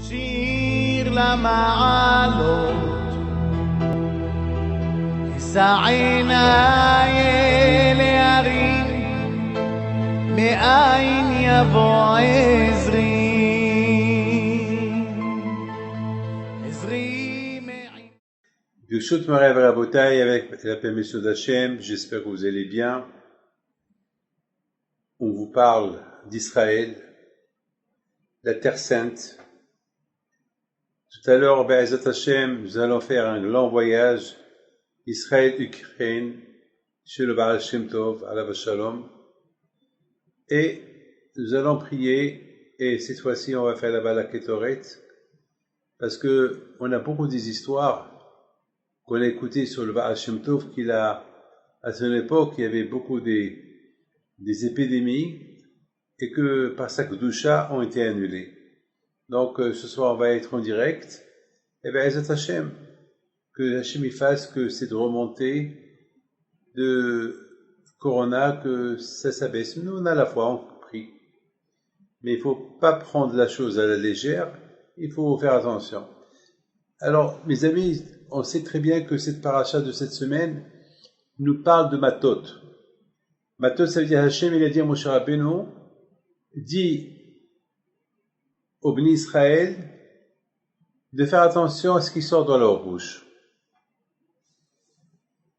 שיר למעלות, אשא עיניי אל ההרים, מאין יבוא עזרי. Birshut Marav Rabotai, avec la permission d'Hachem, j'espère que vous allez bien. On vous parle d'Israël, la Terre Sainte. Tout à l'heure, Be'ezat Hashem, nous allons faire un long voyage, Israël-Ukraine, chez le Baal Shem Tov, Alav Shalom. Et nous allons prier, et cette fois-ci, on va faire la Bala Ketoret, parce que on a beaucoup des histoires qu'on a écoutées sur le Baal Shem Tov, qu'il a, à son époque, il y avait beaucoup des épidémies, et que par sa Kedusha ont été annulées. Donc ce soir on va être en direct, et bien Ezat Hashem, que Hashem y fasse que cette remontée de Corona, que ça s'abaisse. Nous on a la foi, on prie. Mais il ne faut pas prendre la chose à la légère, il faut faire attention. Alors mes amis, on sait très bien que cette paracha de cette semaine nous parle de Matot. Matot, ça veut dire Hashem, il a dit à Moshe Rabbeinu, dit au Bnei Israël de faire attention à ce qui sort de leur bouche.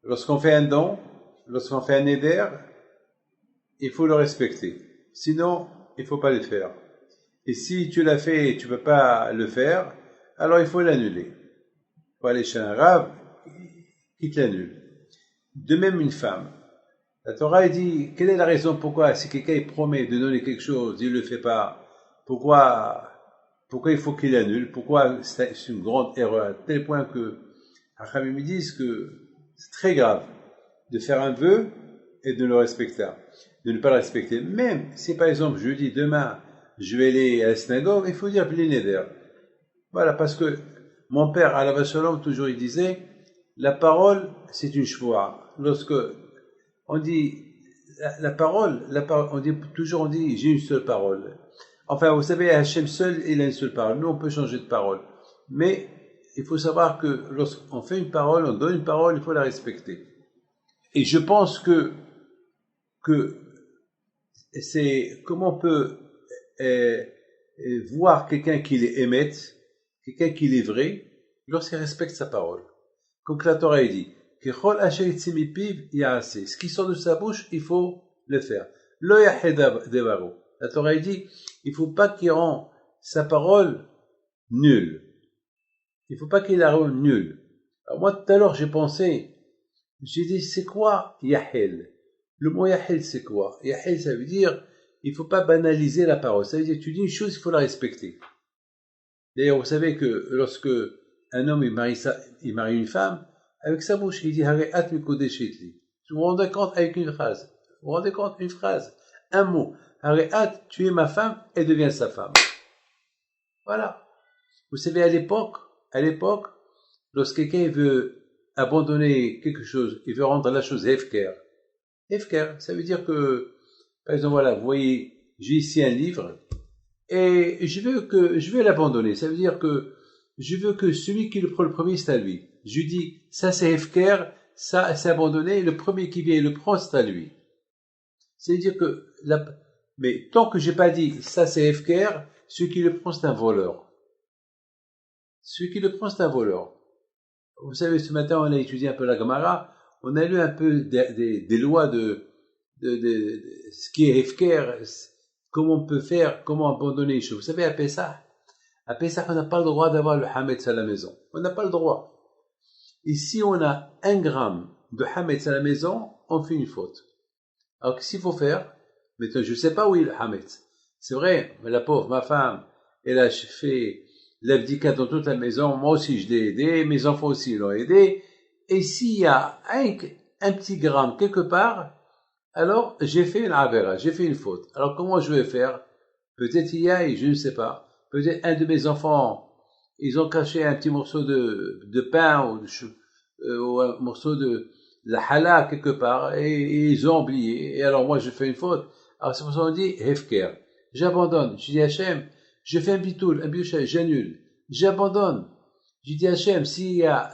Lorsqu'on fait un don, lorsqu'on fait un éder, il faut le respecter. Sinon, il ne faut pas le faire. Et si tu l'as fait et tu ne peux pas le faire, alors il faut l'annuler. Il faut aller chez un rave qui te l'annule. De même une femme. La Torah dit, quelle est la raison pourquoi, si quelqu'un promet de donner quelque chose, il ne le fait pas, pourquoi il faut qu'il annule, pourquoi c'est une grande erreur, à tel point que Hachamim me disent que c'est très grave de faire un vœu et de ne pas le respecter. Même si par exemple je dis demain, je vais aller à la synagogue, il faut dire Bli Neder. Voilà, parce que mon père, Alav Shalom, toujours il disait, la parole c'est une shvoa. Lorsque on dit la parole, on dit j'ai une seule parole. Enfin, vous savez, Hachem seul, il a une seule parole. Nous, on peut changer de parole. Mais il faut savoir que lorsqu'on fait une parole, on donne une parole, il faut la respecter. Et je pense que c'est comment on peut voir quelqu'un qui est émet, quelqu'un qui est vrai, lorsqu'il respecte sa parole. Comme la Torah dit. Ce qui sort de sa bouche, il faut le faire. La Torah dit, il ne faut pas qu'il rende sa parole nulle. Il ne faut pas qu'il la rende nulle. Alors moi, tout à l'heure, j'ai dit, c'est quoi Yahel? Le mot Yahel, c'est quoi? Yahel, ça veut dire, il ne faut pas banaliser la parole. Ça veut dire, tu dis une chose, il faut la respecter. D'ailleurs, vous savez que lorsque un homme il marie une femme, avec sa bouche, il dit Hareat mikodeshetli. Vous vous rendez compte avec une phrase. Une phrase, un mot. Hareat, tu es ma femme, elle devient sa femme. Voilà. Vous savez, à l'époque, lorsque quelqu'un veut abandonner quelque chose, il veut rendre la chose hefker. Hefker, ça veut dire que, par exemple, voilà, vous voyez, j'ai ici un livre, et je veux l'abandonner. Ça veut dire que je veux que celui qui le prend le premier, c'est à lui. Je lui dis, ça c'est Hefker, ça c'est abandonné, le premier qui vient et le prend, c'est à lui. C'est-à-dire que, mais tant que j'ai pas dit, ça c'est Hefker, celui qui le prend, c'est un voleur. Vous savez, ce matin, on a étudié un peu la Gemara, on a lu un peu des lois de ce qui est Hefker, comment on peut faire, comment abandonner les choses. Vous savez, à Pessah, on n'a pas le droit d'avoir le Hametz à la maison. On n'a pas le droit. Et si on a 1 gramme de Hametz à la maison, on fait une faute. Alors qu'est-ce qu'il faut faire? Maintenant, je ne sais pas où est le Hametz. C'est vrai, mais la pauvre, ma femme, elle a fait l'abdicat dans toute la maison. Moi aussi, je l'ai aidé. Mes enfants aussi l'ont aidé. Et s'il y a un petit gramme quelque part, alors j'ai fait une avera, j'ai fait une faute. Alors comment je vais faire? Peut-être il y a, je ne sais pas. Peut-être un de mes enfants, ils ont caché un petit morceau de pain ou un morceau de la halal quelque part et ils ont oublié. Et alors moi je fais une faute. Alors c'est pour ça qu'on dit hefker. J'abandonne. Je dis Hachem, Je fais un bitoul, j'annule, j'abandonne. Je dis à Hachem, s'il y a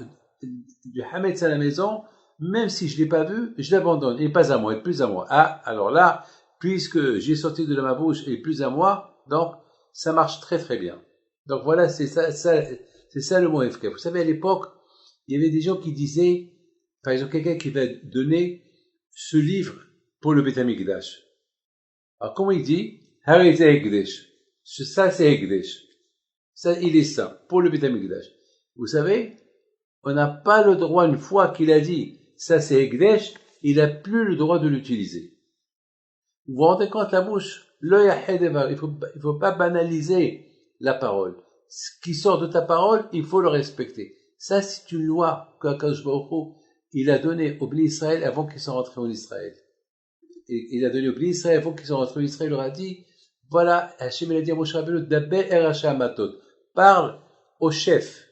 du Hametz à la maison, même si je l'ai pas vu, je l'abandonne. Et pas à moi, et plus à moi. Ah, alors là, puisque j'ai sorti de ma bouche et plus à moi, donc ça marche très très bien. Donc voilà, c'est ça le mot Efker. Vous savez, à l'époque, il y avait des gens qui disaient, par exemple, quelqu'un qui va donner ce livre pour le Beth Amikdash. Alors comment il dit? Harei c'est Ekdesh. Ça c'est Ekdesh. Ça, il est saint pour le Beth Amikdash. Vous savez, on n'a pas le droit, une fois qu'il a dit ça c'est Ekdesh, il n'a plus le droit de l'utiliser. Vous vous rendez compte, la bouche, l'œil à Hedevar, il faut pas banaliser la parole. Ce qui sort de ta parole, il faut le respecter. Ça, c'est une loi qu'Akadosh Baruch Hu, il a donnée au Bnei Israël avant qu'ils soient rentrés en Israël. Et il a donné au Bnei Israël avant qu'ils soient rentrés en Israël, il leur a dit, voilà, Hachem il a dit à Moshe Rabbeinu, Daber er Hashamatot, parle au chef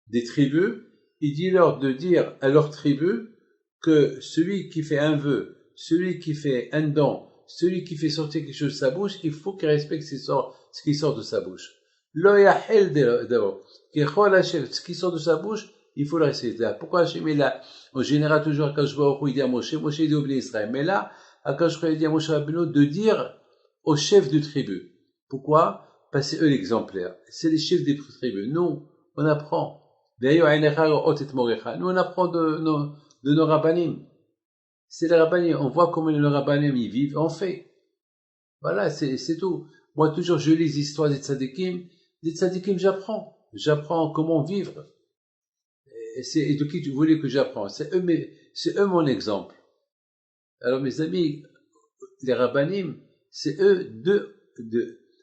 des tribus, il dit leur de dire à leur tribu que celui qui fait un vœu, celui qui fait un don, celui qui fait sortir quelque chose de sa bouche, il faut qu'il respecte ce qui sort de sa bouche. Lo yahel d'abord. Ce qui sort de sa bouche, il faut le respecter. Pourquoi Hachem est là? En général, toujours, Akadosh Baruch Hu, il dit à Moshe dit au Bnei Israël. Mais là, Akadosh Baruch Hu, il dit à Moshe Rabbeinu de dire aux chefs de tribu. Pourquoi? Parce que c'est eux l'exemplaire. C'est les chefs des tribus. Nous, on apprend. Nous, on apprend de nos rabbanim. C'est les rabbanim. On voit comment les rabbanim y vivent. On fait. Voilà, c'est tout. Moi, toujours, je lis les histoires des tzadikim. Des tzadikim, j'apprends. J'apprends comment vivre. Et de qui tu voulais que j'apprends? C'est eux mon exemple. Alors, mes amis, les rabbanim, c'est eux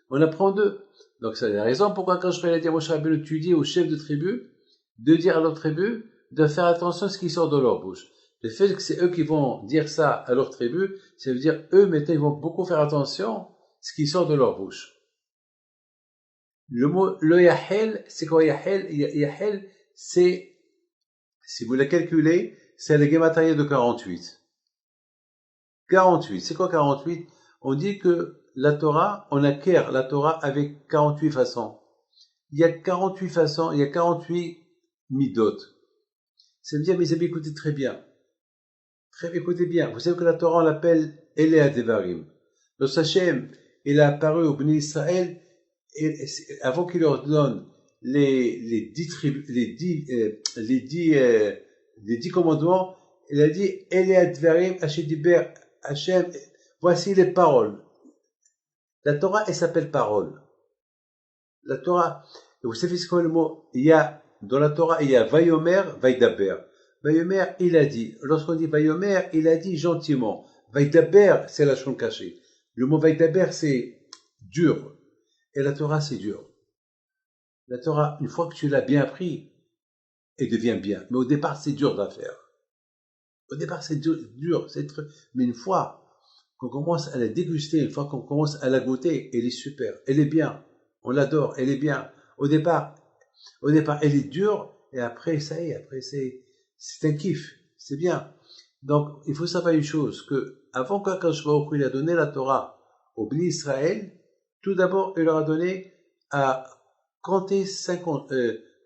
on apprend d'eux. Donc, c'est la raison pourquoi quand je fais la dire Moshe Rabbeinu, tu dis aux chefs de tribu, de dire à leur tribu, de faire attention à ce qui sort de leur bouche. Le fait que c'est eux qui vont dire ça à leur tribu, ça veut dire eux, maintenant, ils vont beaucoup faire attention à ce qui sort de leur bouche. Le mot, le Yahel, c'est quoi Yahel? Yahel, c'est, si vous le calculez, c'est la Gematria de 48. 48. C'est quoi 48? On dit que la Torah, on acquiert la Torah avec 48 façons. Il y a 48 façons, il y a 48 midot. Ça veut dire, mes amis, écoutez très bien. Très bien, écoutez bien. Vous savez que la Torah, on l'appelle Elea Devarim. Le Hachem, il a apparu au Bnei Israël, avant qu'il leur donne les 10 commandements, il a dit Elea Devarim, Hashediber, Hachem, voici les paroles. La Torah, elle s'appelle parole. La Torah, vous savez ce qu'est le mot? Dans la Torah, il y a Vayomer, Vaidaber. Vayomer, il a dit. Lorsqu'on dit Vayomer, il a dit gentiment. Vaidaber, c'est la chambre cachée. Le mot Vaidaber, c'est dur. Et la Torah, c'est dur. La Torah, une fois que tu l'as bien appris, elle devient bien. Mais au départ, c'est dur d'affaire. Au départ, c'est dur. Mais une fois qu'on commence à la déguster, une fois qu'on commence à la goûter, elle est super. Elle est bien. On l'adore. Elle est bien. Au départ, elle est dure. Et après, ça y est. Après, c'est un kiff. C'est bien. Donc, il faut savoir une chose, que avant qu'Akadosh Baruch Hu, il a donné la Torah au Bnei Israël, tout d'abord, il leur a donné à compter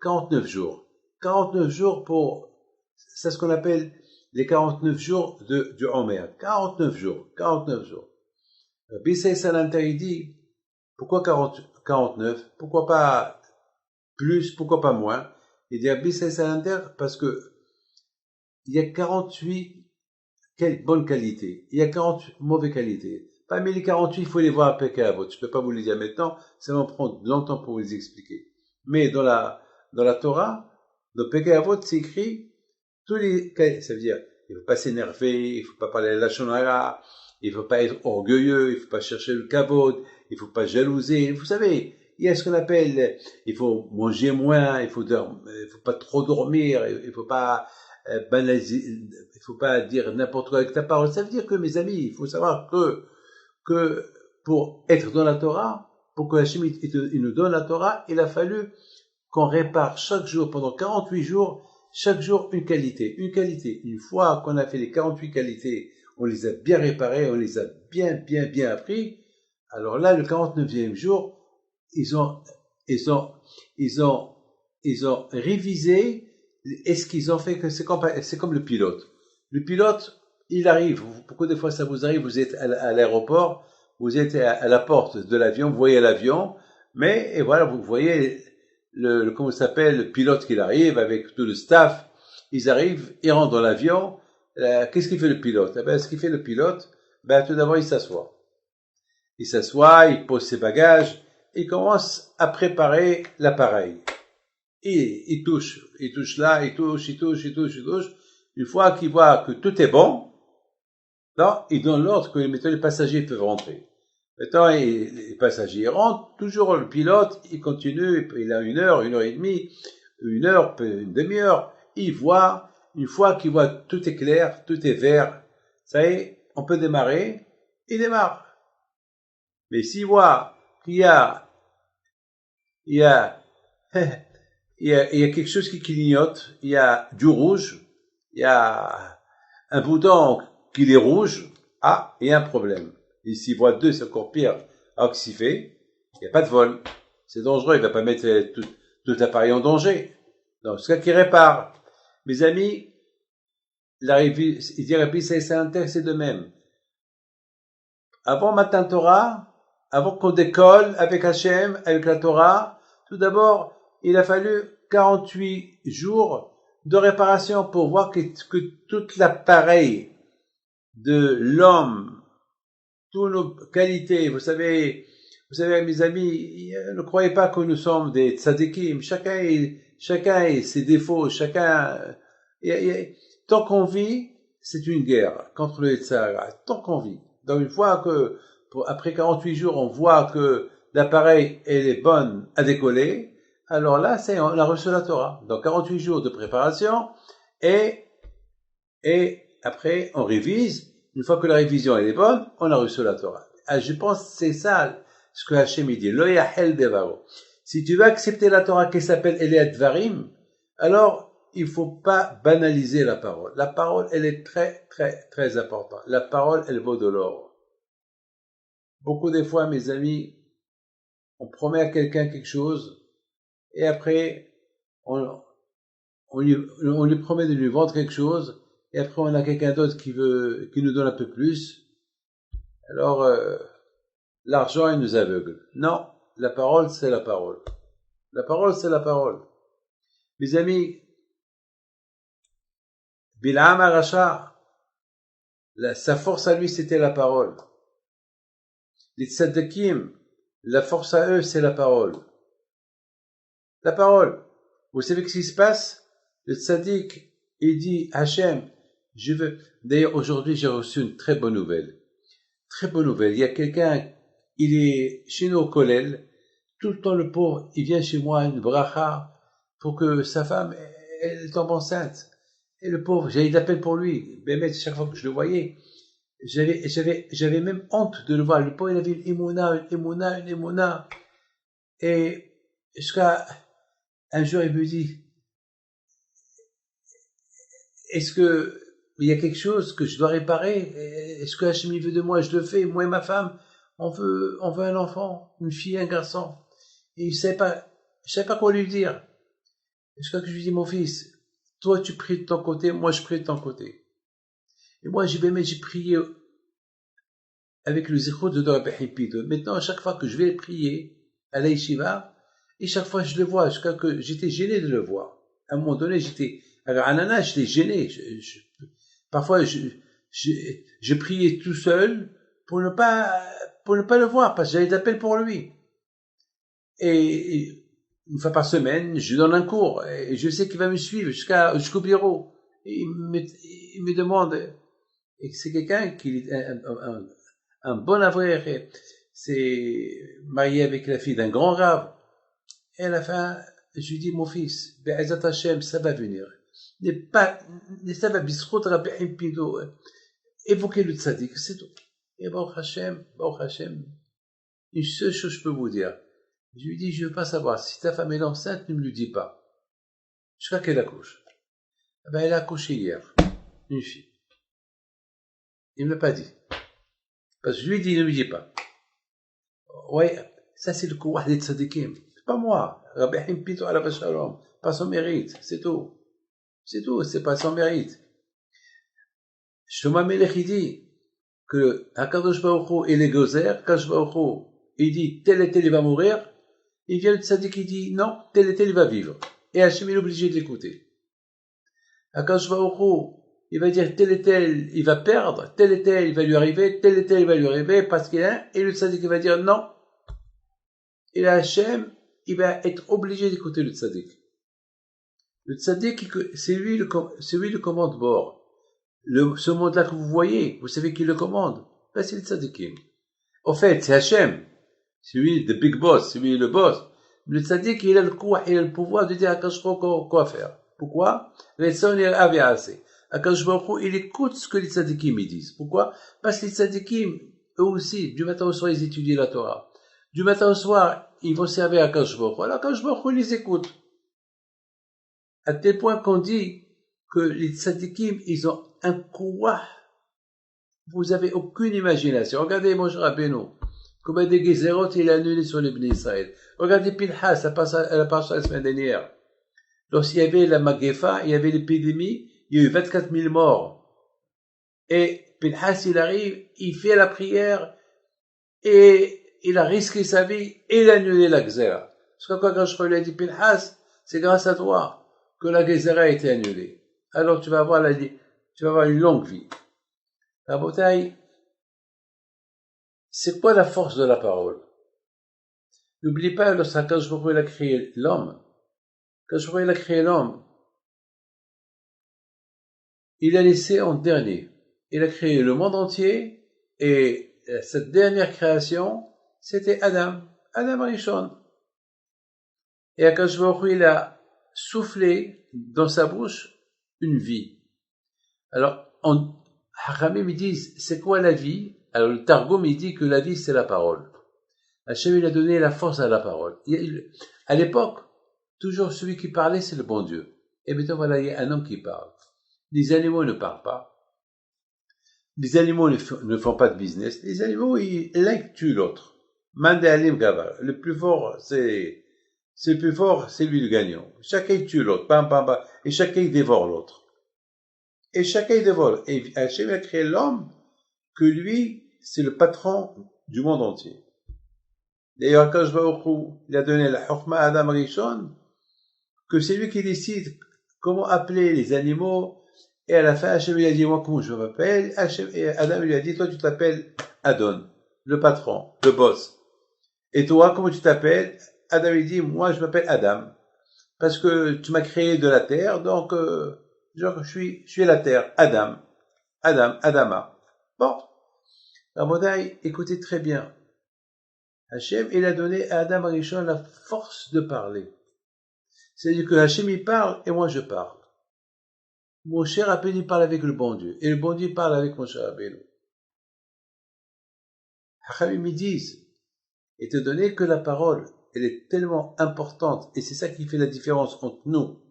49 jours. 49 jours c'est ce qu'on appelle les 49 jours du Homer. 49 jours. Bissay Salanter, il dit, pourquoi 49? Pourquoi pas plus? Pourquoi pas moins? Il dit à Bissay Salanter, parce que il y a 48 bonnes qualités. Il y a 48 mauvaises qualités. Parmi les 48, il faut les voir à Pekavot. Je ne peux pas vous les dire maintenant. Ça va me prendre longtemps pour vous les expliquer. Mais dans la Torah, dans Pekavot, c'est écrit tous les, ça veut dire, il ne faut pas s'énerver, il ne faut pas parler à la shonara, il ne faut pas être orgueilleux, il ne faut pas chercher le kavod, il ne faut pas jalouser. Vous savez, il y a ce qu'on appelle, il faut manger moins, il faut pas trop dormir, il ne faut pas banaliser, il faut pas dire n'importe quoi avec ta parole. Ça veut dire que, mes amis, il faut savoir que pour être dans la Torah, pour que Hachem il nous donne la Torah, il a fallu qu'on répare chaque jour, pendant 48 jours, chaque jour une qualité. Une fois qu'on a fait les 48 qualités, on les a bien réparées, on les a bien appris. Alors là, le 49e jour, ils ont, ils ont, ils ont révisé, et ce qu'ils ont fait, que c'est comme le pilote. Le pilote, il arrive, beaucoup de fois ça vous arrive, vous êtes à l'aéroport, vous êtes à la porte de l'avion, vous voyez l'avion, mais, et voilà, vous voyez comment ça s'appelle, le pilote qui arrive avec tout le staff, ils arrivent, ils rentrent dans l'avion, qu'est-ce qu'il fait le pilote? Eh ben, ce qu'il fait le pilote, ben, tout d'abord, il s'assoit. Il pose ses bagages, il commence à préparer l'appareil. Il touche là, il touche. Une fois qu'il voit que tout est bon, là, il donne l'ordre que maintenant les passagers peuvent rentrer. Maintenant, les passagers rentrent, toujours le pilote, il continue, il a 1 heure et demie, 1 heure, une demi-heure, il voit, une fois qu'il voit tout est clair, tout est vert, ça y est, on peut démarrer, il démarre. Mais s'il voit qu'il y a quelque chose qui clignote, il y a du rouge, il y a un bouton qui est rouge, il y a un problème. Et s'il voit 2, c'est encore pire. Alors que s'il fait, il n'y a pas de vol. C'est dangereux, il ne va pas mettre tout l'appareil en danger. Donc, c'est ça qui répare. Mes amis, il dit, c'est un texte, c'est de même. Avant Matan Torah, avant qu'on décolle avec Hachem, avec la Torah, tout d'abord, il a fallu 48 jours de réparation pour voir que tout l'appareil de l'homme, toutes nos qualités, vous savez, mes amis, ne croyez pas que nous sommes des tzadikim. Chacun a ses défauts, tant qu'on vit, c'est une guerre contre le Yetzirah. Tant qu'on vit. Donc une fois que, après 48 jours, on voit que l'appareil est bonne à décoller, alors là, on a reçu la Torah. Donc 48 jours de préparation, et après, on révise. Une fois que la révision est bonne, on a reçu la Torah. Je pense que c'est ça ce que Hachem dit. Lo yahel devaro. Si tu veux accepter la Torah qui s'appelle Elea Dvarim, alors il faut pas banaliser la parole. La parole, elle est très, très, très importante. La parole, elle vaut de l'or. Beaucoup de fois, mes amis, on promet à quelqu'un quelque chose, et après, on lui promet de lui vendre quelque chose, et après on a quelqu'un d'autre qui nous donne un peu plus. Alors, l'argent, il nous aveugle. Non, la parole, c'est la parole. La parole, c'est la parole. Mes amis, Bil'am Aracha, sa force à lui, c'était la parole. Les tzaddikim, la force à eux, c'est la parole. La parole. Vous savez ce qui se passe? Le tzaddik, il dit, Hachem, je veux... D'ailleurs, aujourd'hui, j'ai reçu une très bonne nouvelle. Très bonne nouvelle. Il y a quelqu'un, il est chez nous au Kollel. Tout le temps, le pauvre, il vient chez moi, une bracha, pour que sa femme, elle tombe enceinte. Et le pauvre, j'avais d'appel pour lui. Bémet, chaque fois que je le voyais, j'avais même honte de le voir. Le pauvre, il avait une émouna. Et jusqu'à un jour, il me dit, est-ce que il y a quelque chose que je dois réparer? Est-ce que Hachem veut de moi? Je le fais. Moi et ma femme, on veut un enfant, une fille, un garçon. Et je savais pas quoi lui dire. Jusqu'à que je lui dis, mon fils, toi tu pries de ton côté, moi je prie de ton côté. Et moi j'ai prié avec le zichot de Dora Behipid. Maintenant, à chaque fois que je vais prier à la yeshiva, et chaque fois je le vois, jusqu'à que j'étais gêné de le voir. À un moment donné, alors Anana, j'étais gêné. Parfois, je priais tout seul pour ne pas le voir, parce que j'avais d'appel pour lui. Et une fois par semaine, je lui donne un cours, et je sais qu'il va me suivre jusqu'au bureau. Et il me demande, et c'est quelqu'un qui est un bon avoué, c'est marié avec la fille d'un grand rave. Et à la fin, je lui dis, mon fils, Be'ezat Hashem, ça va venir. Ça va bisrout Rabbi Impido. Évoquez le tzaddik, c'est tout. Et Baruch Hashem, une seule chose je peux vous dire. Je lui dis, je veux pas savoir, si ta femme est enceinte, ne me le dis pas. Jusqu'à qu'elle accouche. Elle a accouché hier. Une fille. Il me l'a pas dit. Parce que je lui ai dit, ne me dis pas. Ouais, Ça, c'est le kouah des tzadikim. Pas moi. Rabbi Haim Pito alav shalom. Pas son mérite. C'est tout. C'est tout. C'est pas son mérite. Shlomo Melech, il dit que Akadosh Baruch Hu, il est gozer. Akadosh Baruch Hu, il dit tel et tel il va mourir. Il vient le tzadik qui dit non, tel et tel il va vivre. Et Hachem est obligé de l'écouter. Akadosh Baruch Hu, il va dire tel et tel il va perdre, tel et tel il va lui arriver, tel et tel il va lui arriver parce qu'il a, et le tzadik il va dire non. Et là Hachem, il va être obligé d'écouter le tzadik. Le tzadik, c'est lui le commande-bord. Ce monde-là que vous voyez, vous savez qui le commande? Ben, c'est le tzadikim. Au fait, c'est Hachem. C'est lui le big boss, c'est lui le boss. Le tzaddik, il a le pouvoir de dire à Akadosh Baruch Hu quoi faire. Pourquoi? Akadosh Baruch Hu, il écoute ce que les tzadikim disent. Pourquoi? Parce que les tzadikim, eux aussi, du matin au soir, ils étudient la Torah. Du matin au soir, ils vont servir à Akadosh Baruch Hu. Alors Akadosh Baruch Hu, ils les écoutent. À tel point qu'on dit que les tzadikim, ils ont un kouah. Vous avez aucune imagination. Regardez Moshe Rabbeinu. Combien de gezerot il a annulé sur les Bnei Israël. Regardez Pinchas, la parasha la semaine dernière. Lorsqu'il y avait la Magefa, il y avait l'épidémie, il y a eu 24 000 morts. Et Pinchas, il arrive, il fait la prière, et il a risqué sa vie, et il a annulé la Gezerah. Parce que quand je lui ai dit, Pinchas, c'est grâce à toi que la Gezerah a été annulée. Alors tu vas avoir une longue vie. La bataille, c'est quoi la force de la parole? N'oublie pas, lorsqu'Akadosh Baruch Hu a créé l'homme, il a laissé en dernier. Il a créé le monde entier, et cette dernière création, c'était Adam Rishon. Et Akadosh Baruch Hu, il a soufflé dans sa bouche une vie. Alors, Hachamim, ils disent, c'est quoi la vie? Alors, le Targum, il dit que la vie, c'est la parole. Hachem, il a donné la force à la parole. À l'époque, toujours celui qui parlait, c'est le bon Dieu. Et maintenant, voilà, il y a un homme qui parle. Les animaux ne parlent pas. Les animaux ne font pas de business. Les animaux, l'un tue l'autre. Mandéalim Gavar. Le plus fort, c'est lui le gagnant. Chacun tue l'autre. Bam, bam, bam. Et chacun dévore l'autre. Et chacun dévore. Et Hachem a créé l'homme que lui, c'est le patron du monde entier. D'ailleurs, Akadosh Baruch Hu, il a donné la Chokhma à Adam Rishon, que c'est lui qui décide comment appeler les animaux. Et à la fin, Hachem lui a dit, moi, comment je m'appelle? Et Adam lui a dit, toi, tu t'appelles Adon, le patron, le boss. Et toi, comment tu t'appelles? Adam lui dit, moi, je m'appelle Adam. Parce que tu m'as créé de la terre, donc, je suis la terre. Adama. Bon. Rabotai, écoutez très bien. Hachem, il a donné à Adam Rishon la force de parler. C'est-à-dire que Hachem, il parle et moi, je parle. Moshe Rabbeinu, il parle avec le bon Dieu. Et le bon Dieu parle avec Moshe Rabbeinu. Hachamim, ils disent, étant donné que la parole, elle est tellement importante, et c'est ça qui fait la différence entre nous.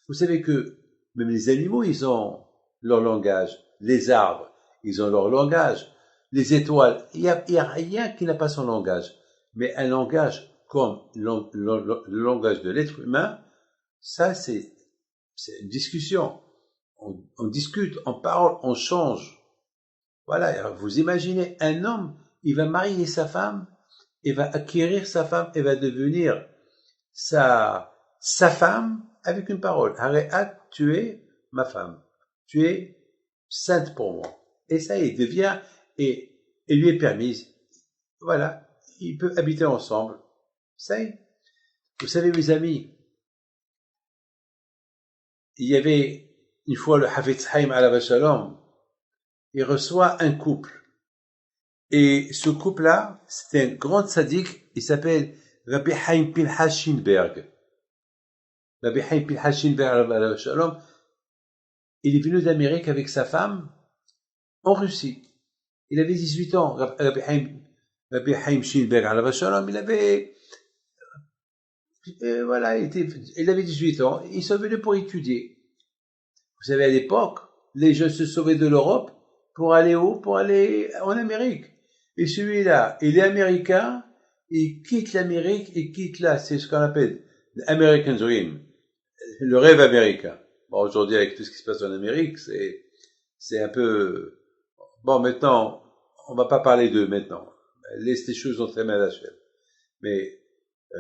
Vous savez que même les animaux, ils ont leur langage. Les arbres, ils ont leur langage. Les étoiles, il y a rien qui n'a pas son langage. Mais un langage comme le langage de l'être humain, ça c'est une discussion. On discute, on parle, on change. Voilà, alors vous imaginez un homme, il va marier sa femme, il va acquérir sa femme, et va devenir sa femme avec une parole. Haréat, tu es ma femme. Tu es sainte pour moi. Et ça, il devient, et lui est permise. Voilà. Il peut habiter ensemble. Ça y est. Vous savez, mes amis, il y avait une fois le Hafetz Haim alav shalom, il reçoit un couple. Et ce couple-là, c'était un grand tzaddik, il s'appelle Rabbi Haim Pinchas Shinberg. Rabbi Haim Pinchas Shinberg alav shalom, il est venu d'Amérique avec sa femme en Russie. Il avait 18 ans. Rabbi Haim Shinberg alav shalom, il avait 18 ans. Ils sont venus pour étudier. Vous savez, à l'époque, les jeunes se sauvaient de l'Europe pour aller où? Pour aller en Amérique. Et celui-là, il est américain, il quitte l'Amérique, il quitte là, c'est ce qu'on appelle l'American Dream, le rêve américain. Bon, aujourd'hui, avec tout ce qui se passe en Amérique, c'est un peu, bon, maintenant, on va pas parler d'eux maintenant. Laisse les choses dans très mal à Hachem. Mais,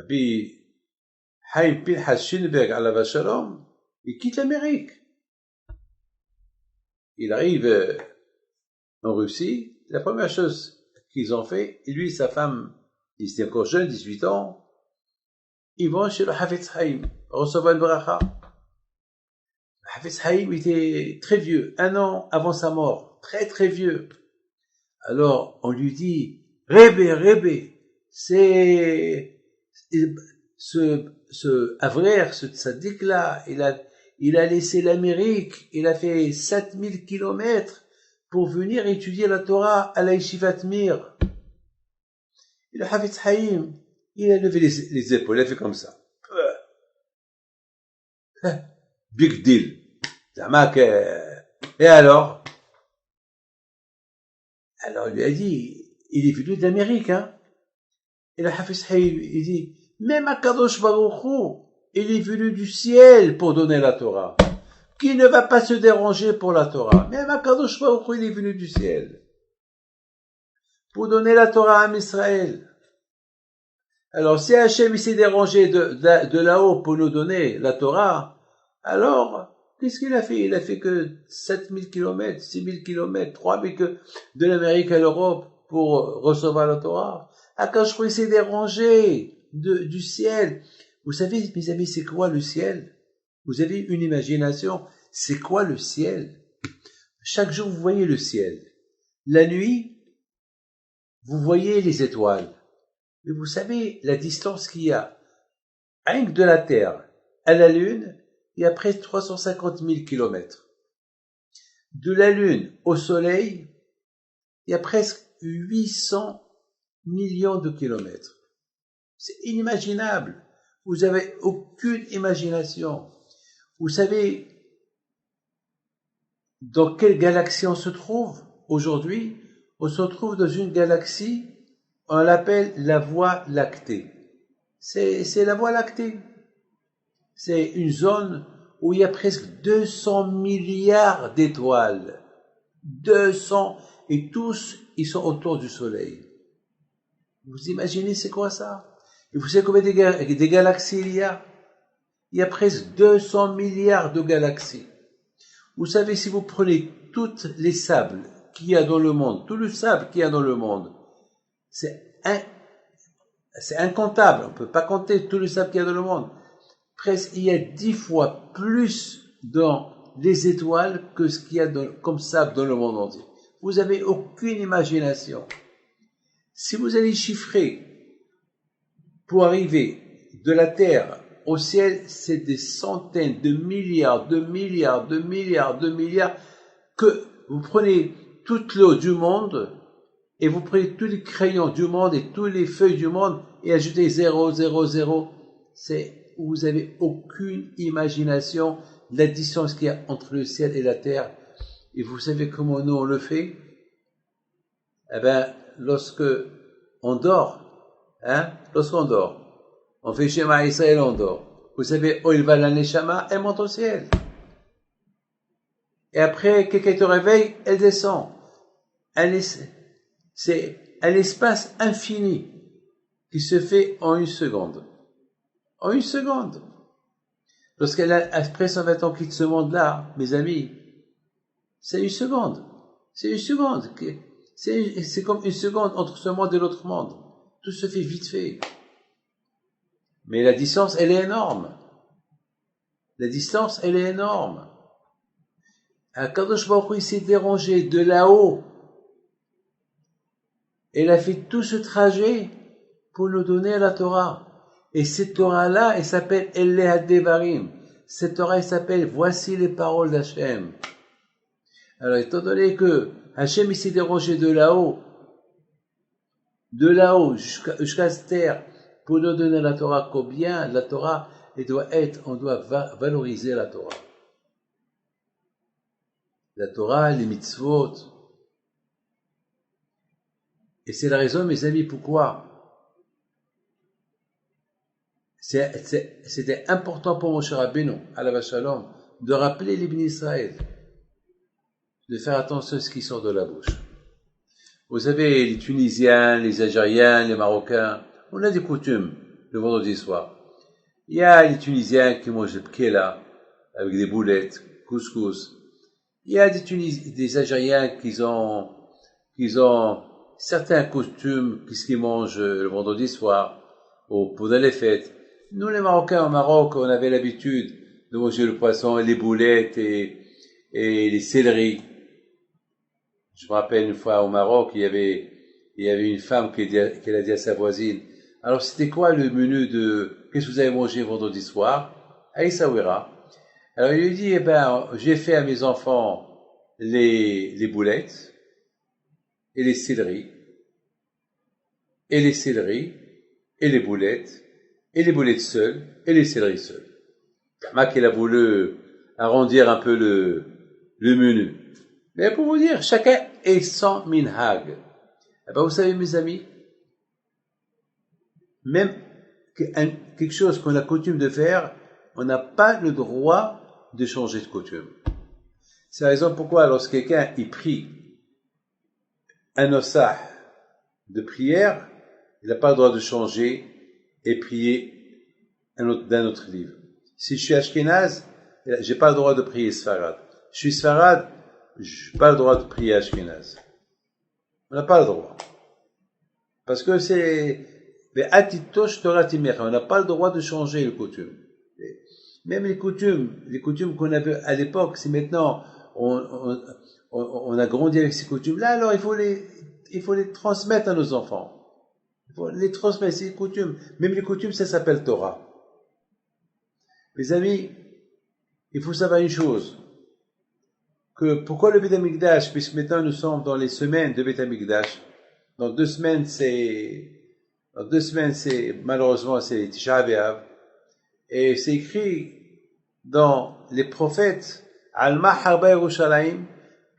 puis, Haïm Pinhas Shinberg à la Shalom, il quitte l'Amérique. Il arrive en Russie. La première chose qu'ils ont fait, lui et sa femme, ils étaient encore jeunes, 18 ans, ils vont chez le Hafetz Haïm, recevoir une bracha. Le Hafetz Haïm était très vieux, 1 an avant sa mort, très très vieux. Alors, on lui dit, Rebbe, c'est, ce Avrer, ce tzaddik là, il a laissé l'Amérique, il a fait 7000 kilomètres pour venir étudier la Torah à la Yeshivat Mir. Et le Hafetz Haïm, il a levé les épaules, il a fait comme ça. Big deal. Et alors? Alors, il lui a dit, il est venu d'Amérique, hein. Et le Hafetz Haïm, il dit, même Akadosh Baruch Hu, il est venu du ciel pour donner la Torah. Qui ne va pas se déranger pour la Torah? Même Akadosh Baruch Hu, il est venu du ciel pour donner la Torah à Israël. Alors, si Hachem s'est dérangé de là-haut pour nous donner la Torah, alors, qu'est-ce qu'il a fait? Il a fait que 7000 kilomètres, 6000 kilomètres, 3000 que de l'Amérique à l'Europe pour recevoir la Torah. Akadosh Baruch Hu s'est dérangé du ciel. Vous savez, mes amis, c'est quoi le ciel? Vous avez une imagination? C'est quoi le ciel? Chaque jour, vous voyez le ciel. La nuit, vous voyez les étoiles. Mais vous savez la distance qu'il y a, rien que de la Terre à la Lune, il y a presque 350 000 kilomètres. De la Lune au Soleil, il y a presque 800 millions de kilomètres. C'est inimaginable. Vous n'avez aucune imagination. Vous savez dans quelle galaxie on se trouve aujourd'hui? On se trouve dans une galaxie, on l'appelle la Voie lactée. C'est la Voie lactée. C'est une zone où il y a presque 200 milliards d'étoiles. 200, et tous, ils sont autour du Soleil. Vous imaginez c'est quoi ça? Et vous savez combien des galaxies il y a? Il y a presque 200 milliards de galaxies. Vous savez, si vous prenez tous les sables qu'il y a dans le monde, tout le sable qu'il y a dans le monde, c'est incontable. On ne peut pas compter tout le sable qu'il y a dans le monde. Presque, il y a 10 fois plus dans les étoiles que ce qu'il y a comme sable dans le monde entier. Vous n'avez aucune imagination. Si vous allez chiffrer pour arriver de la Terre au ciel, c'est des centaines de milliards, que vous prenez toute l'eau du monde et vous prenez tous les crayons du monde et toutes les feuilles du monde et ajoutez 0, 0, 0. Vous avez aucune imagination de la distance qu'il y a entre le ciel et la terre. Et vous savez comment nous on le fait? Eh ben, lorsque on dort, lorsqu'on dort, on fait Shema Israël, on dort. Vous savez, où il va la Neshama, elle monte au ciel. Et après, quelqu'un te réveille, elle descend. C'est un espace infini qui se fait en 1 seconde. En 1 seconde. Lorsqu'elle a, après 120 ans, quitte ce monde-là, mes amis, c'est 1 seconde. C'est 1 seconde. C'est comme 1 seconde entre ce monde et l'autre monde. Tout se fait vite fait. Mais la distance, elle est énorme. La distance, elle est énorme. Akadosh Baruch Hu, il s'est dérangé de là-haut. Elle a fait tout ce trajet pour nous donner la Torah. Et cette Torah-là, elle s'appelle Eleh Devarim. Cette Torah, elle s'appelle Voici les paroles d'Hachem. Alors, étant donné que Hachem, il s'est dérangé de là-haut jusqu'à cette terre, pour nous donner la Torah, combien la Torah, on doit valoriser la Torah. La Torah, les mitzvot. Et c'est la raison, mes amis, pourquoi C'était important pour Moshe Rabbeinu, alav shalom, de rappeler les bénis Israël, de faire attention à ce qui sort de la bouche. Vous savez, les Tunisiens, les Algériens, les Marocains, on a des coutumes le vendredi soir. Il y a les Tunisiens qui mangent le pkela avec des boulettes, couscous. Il y a des Algériens qui ont certains coutumes qu'ils mangent le vendredi soir ou pendant les fêtes. Nous, les Marocains, au Maroc, on avait l'habitude de manger le poisson et les boulettes et les céleris. Je me rappelle une fois au Maroc, il y avait une femme qui a dit à sa voisine, alors c'était quoi le menu qu'est-ce que vous avez mangé vendredi soir? À Essaouira. Alors il lui dit, j'ai fait à mes enfants les boulettes et les céleris et les boulettes seules et les céleris seuls. Mac, il a voulu arrondir un peu le menu. Mais pour vous dire, chacun est son minhag. Vous savez, mes amis, même quelque chose qu'on a coutume de faire, on n'a pas le droit de changer de coutume. C'est la raison pourquoi, lorsque quelqu'un y prie un osah de prière, il n'a pas le droit de changer et prier d'un autre livre. Si je suis Ashkenaz, j'ai pas le droit de prier Sfarad. Je suis Sfarad, je n'ai pas le droit de prier Ashkenaz. On n'a pas le droit. Parce que on n'a pas le droit de changer les coutumes. Même les coutumes qu'on avait à l'époque, si maintenant on a grandi avec ces coutumes-là, alors il faut les transmettre à nos enfants. Il faut les transmettre, ces coutumes. Même les coutumes, ça s'appelle Torah. Mes amis, il faut savoir une chose, que pourquoi le Beit HaMikdash, puisque maintenant nous sommes dans les semaines de Beit HaMikdash, dans 2 semaines malheureusement c'est Tisha B'Av, et c'est écrit dans les prophètes, Alma Harba Yerushalayim,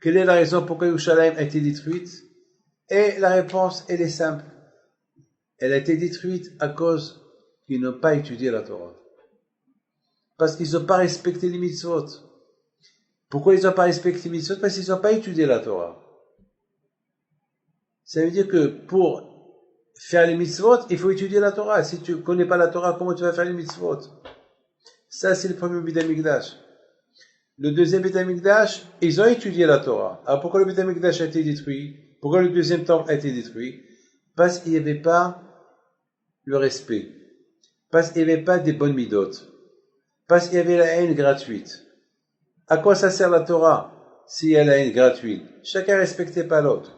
quelle est la raison pourquoi Yerushalayim a été détruite? Et la réponse, elle est simple. Elle a été détruite à cause qu'ils n'ont pas étudié la Torah. Parce qu'ils n'ont pas respecté les mitzvot. Pourquoi ils n'ont pas respecté les mitzvot? Parce qu'ils n'ont pas étudié la Torah. Ça veut dire que pour faire les mitzvot, il faut étudier la Torah. Si tu ne connais pas la Torah, comment tu vas faire les mitzvot? Ça, c'est le premier Beit HaMikdash. Le deuxième Beit HaMikdash, ils ont étudié la Torah. Alors pourquoi le Beit HaMikdash a été détruit? Pourquoi le deuxième temple a été détruit? Parce qu'il n'y avait pas le respect. Parce qu'il n'y avait pas des bonnes midotes. Parce qu'il y avait la haine gratuite. À quoi ça sert la Torah s'il y a la haine gratuite? Chacun ne respectait pas l'autre.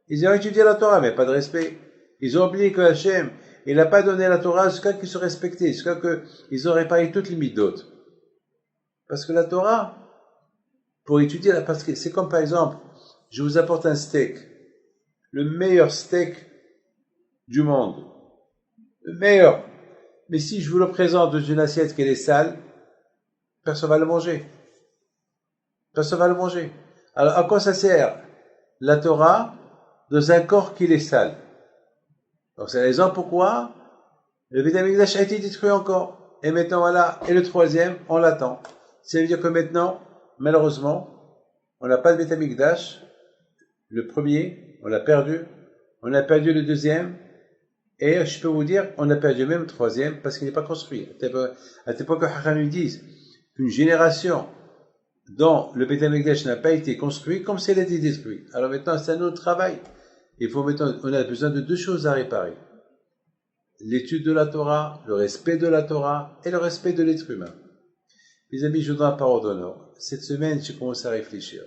Ils ont étudié la Torah, mais pas de respect. Ils ont oublié que Hachem, il n'a pas donné la Torah jusqu'à qu'ils se respectaient, jusqu'à qu'ils ont réparé toutes les midotes. Parce que la Torah, pour étudier, parce que c'est comme par exemple, je vous apporte un steak, le meilleur steak du monde, le meilleur. Mais si je vous le présente dans une assiette qui est sale, personne ne va le manger. Personne ne va le manger. Alors à quoi ça sert la Torah dans un corps qui est sale? Donc c'est la raison pourquoi le Beit HaMikdash a été détruit encore. Et maintenant voilà, et le troisième, on l'attend. Ça veut dire que maintenant, malheureusement, on n'a pas de Beit HaMikdash. Le premier, on l'a perdu. On a perdu le deuxième. Et je peux vous dire, on a perdu même le troisième parce qu'il n'est pas construit. À l'époque, les disent qu'une génération dont le Beit HaMikdash n'a pas été construit comme s'il a été détruit. Alors maintenant, c'est un autre travail. On a besoin de 2 choses à réparer. L'étude de la Torah, le respect de la Torah et le respect de l'être humain. Les amis, je vous donne la parole d'honneur. Cette semaine, j'ai commencé à réfléchir.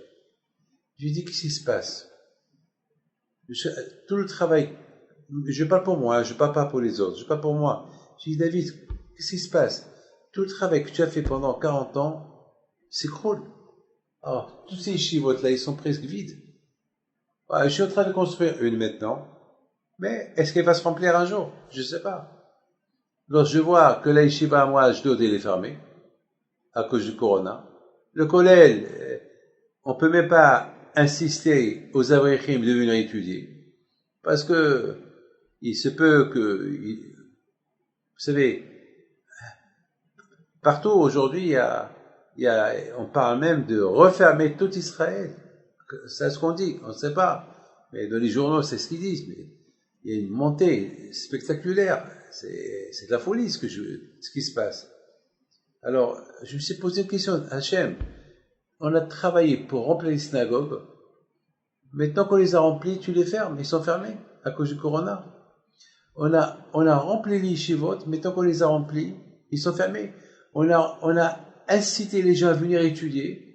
Je lui dis, qu'est-ce qui se passe? Tout le travail, je parle pour moi, je parle pas pour les autres, je parle pour moi. Je dis, David, qu'est-ce qui se passe? Tout le travail que tu as fait pendant 40 ans, c'est cool. Alors, tous ces chivotes là, ils sont presque vides. Je suis en train de construire une maintenant, mais est-ce qu'elle va se remplir un jour? Je ne sais pas. Lorsque je vois que la yeshiva à moi, Ashdod, elle est fermée, à cause du corona, le kollel, on peut même pas insister aux avrichim de venir étudier, parce que il se peut que, vous savez, Partout aujourd'hui, on parle même de refermer tout Israël. C'est ce qu'on dit, on ne sait pas. Mais dans les journaux, c'est ce qu'ils disent. Mais il y a une montée spectaculaire. C'est de la folie ce qui se passe. Alors, je me suis posé une question. Hachem, on a travaillé pour remplir les synagogues. Maintenant qu'on les a remplis, tu les fermes. Ils sont fermés à cause du corona. On a rempli les yeshivot. Maintenant qu'on les a remplis, ils sont fermés. On a incité les gens à venir étudier.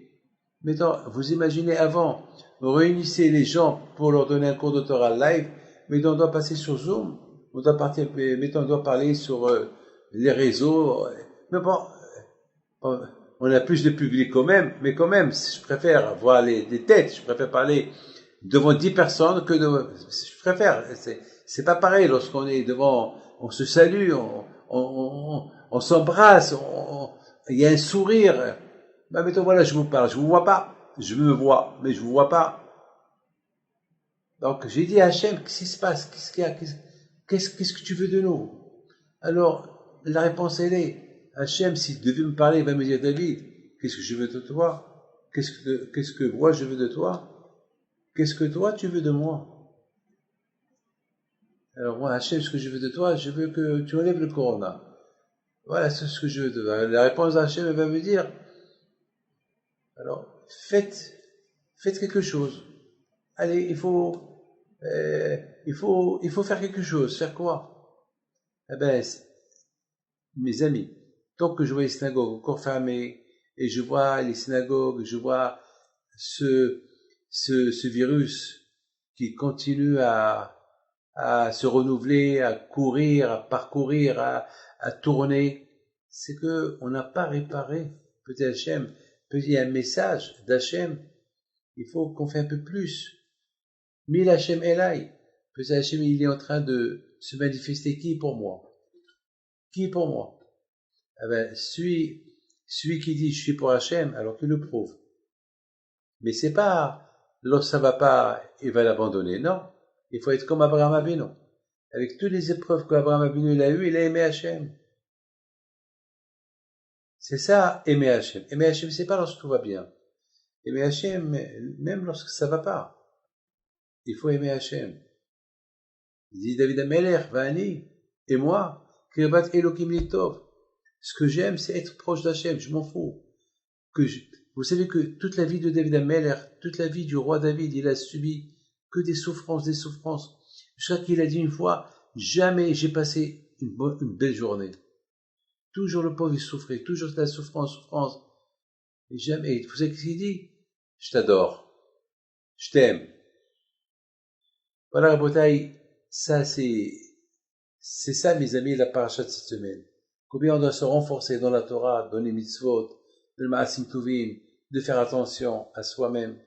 Maintenant, vous imaginez avant, on réunissait les gens pour leur donner un cours de Torah live. Maintenant, on doit passer sur Zoom. Maintenant, on doit parler sur les réseaux. Mais bon, on a plus de public quand même. Mais quand même, je préfère voir des têtes. Je préfère parler devant 10 personnes que je préfère. C'est pas pareil lorsqu'on est devant, on se salue, on s'embrasse, il y a un sourire. Ben, mettons, voilà, je vous parle, je vous vois pas. Je me vois, mais je vous vois pas. Donc, j'ai dit à Hachem, qu'est-ce qui se passe? Qu'est-ce qu'il y a? Qu'est-ce que tu veux de nous? Alors, la réponse, elle est, Hachem, s'il devait me parler, il va me dire, David, qu'est-ce que je veux de toi? Qu'est-ce que moi je veux de toi? Qu'est-ce que toi tu veux de moi? Alors moi, Hachem, ce que je veux de toi, je veux que tu enlèves le corona. Voilà, c'est ce que je veux de toi. La réponse d'Hachem, elle va me dire, alors, faites quelque chose. Allez, il faut faire quelque chose. Faire quoi? Eh ben, mes amis, tant que je vois les synagogues encore fermées, et je vois les synagogues, je vois ce virus qui continue à se renouveler, à courir, à parcourir, à tourner, c'est que on n'a pas réparé. Peut-être Hachem, peut-être il y a un message d'Hachem, il faut qu'on fasse un peu plus. Mille Hachem Elai, peut-être Hachem il est en train de se manifester qui pour moi? Qui pour moi? Eh ben, celui qui dit je suis pour Hachem, alors qu'il le prouve. Mais c'est pas, lorsque ça va pas, il va l'abandonner, non. Il faut être comme Abraham Avinu. Avec toutes les épreuves qu'Abraham Avinu il a eues, il a aimé Hachem. C'est ça, aimer Hachem. Aimer Hachem, c'est pas lorsque tout va bien. Aimer Hachem, même lorsque ça va pas. Il faut aimer Hachem. Il dit David Amelech, Vani, et moi, Kirbat Elokim Litov. Ce que j'aime, c'est être proche d'Hachem, je m'en fous. Vous savez que toute la vie de David Amelech, toute la vie du roi David, il a subi que des souffrances. Jusqu'à qu'il a dit une fois, jamais j'ai passé une belle journée. Toujours le pauvre, il souffrait, toujours la souffrance. Et jamais, vous savez ce qu'il dit? Je t'adore. Je t'aime. Voilà, Rabotaï, ça c'est ça, mes amis, la paracha de cette semaine. Combien on doit se renforcer dans la Torah, dans les mitzvot, dans le Ma'asim Tovim, de faire attention à soi-même.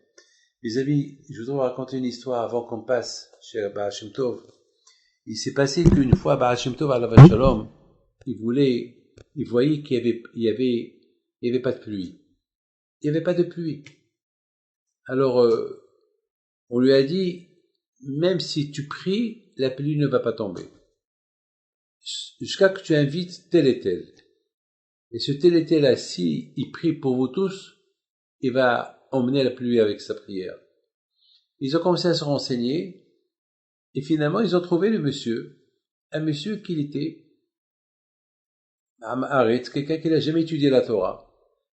Mes amis, je voudrais vous raconter une histoire avant qu'on passe chez Baal Shem Tov. Il s'est passé qu'une fois, Baal Shem Tov, alav shalom, il voyait qu'il y avait pas de pluie. Il n'y avait pas de pluie. Alors, on lui a dit, même si tu pries, la pluie ne va pas tomber. Jusqu'à que tu invites tel et tel. Et ce tel et tel-là, si il prie pour vous tous, il va emmener la pluie avec sa prière. Ils ont commencé à se renseigner, et finalement, ils ont trouvé un monsieur qui était quelqu'un qui n'a jamais étudié la Torah.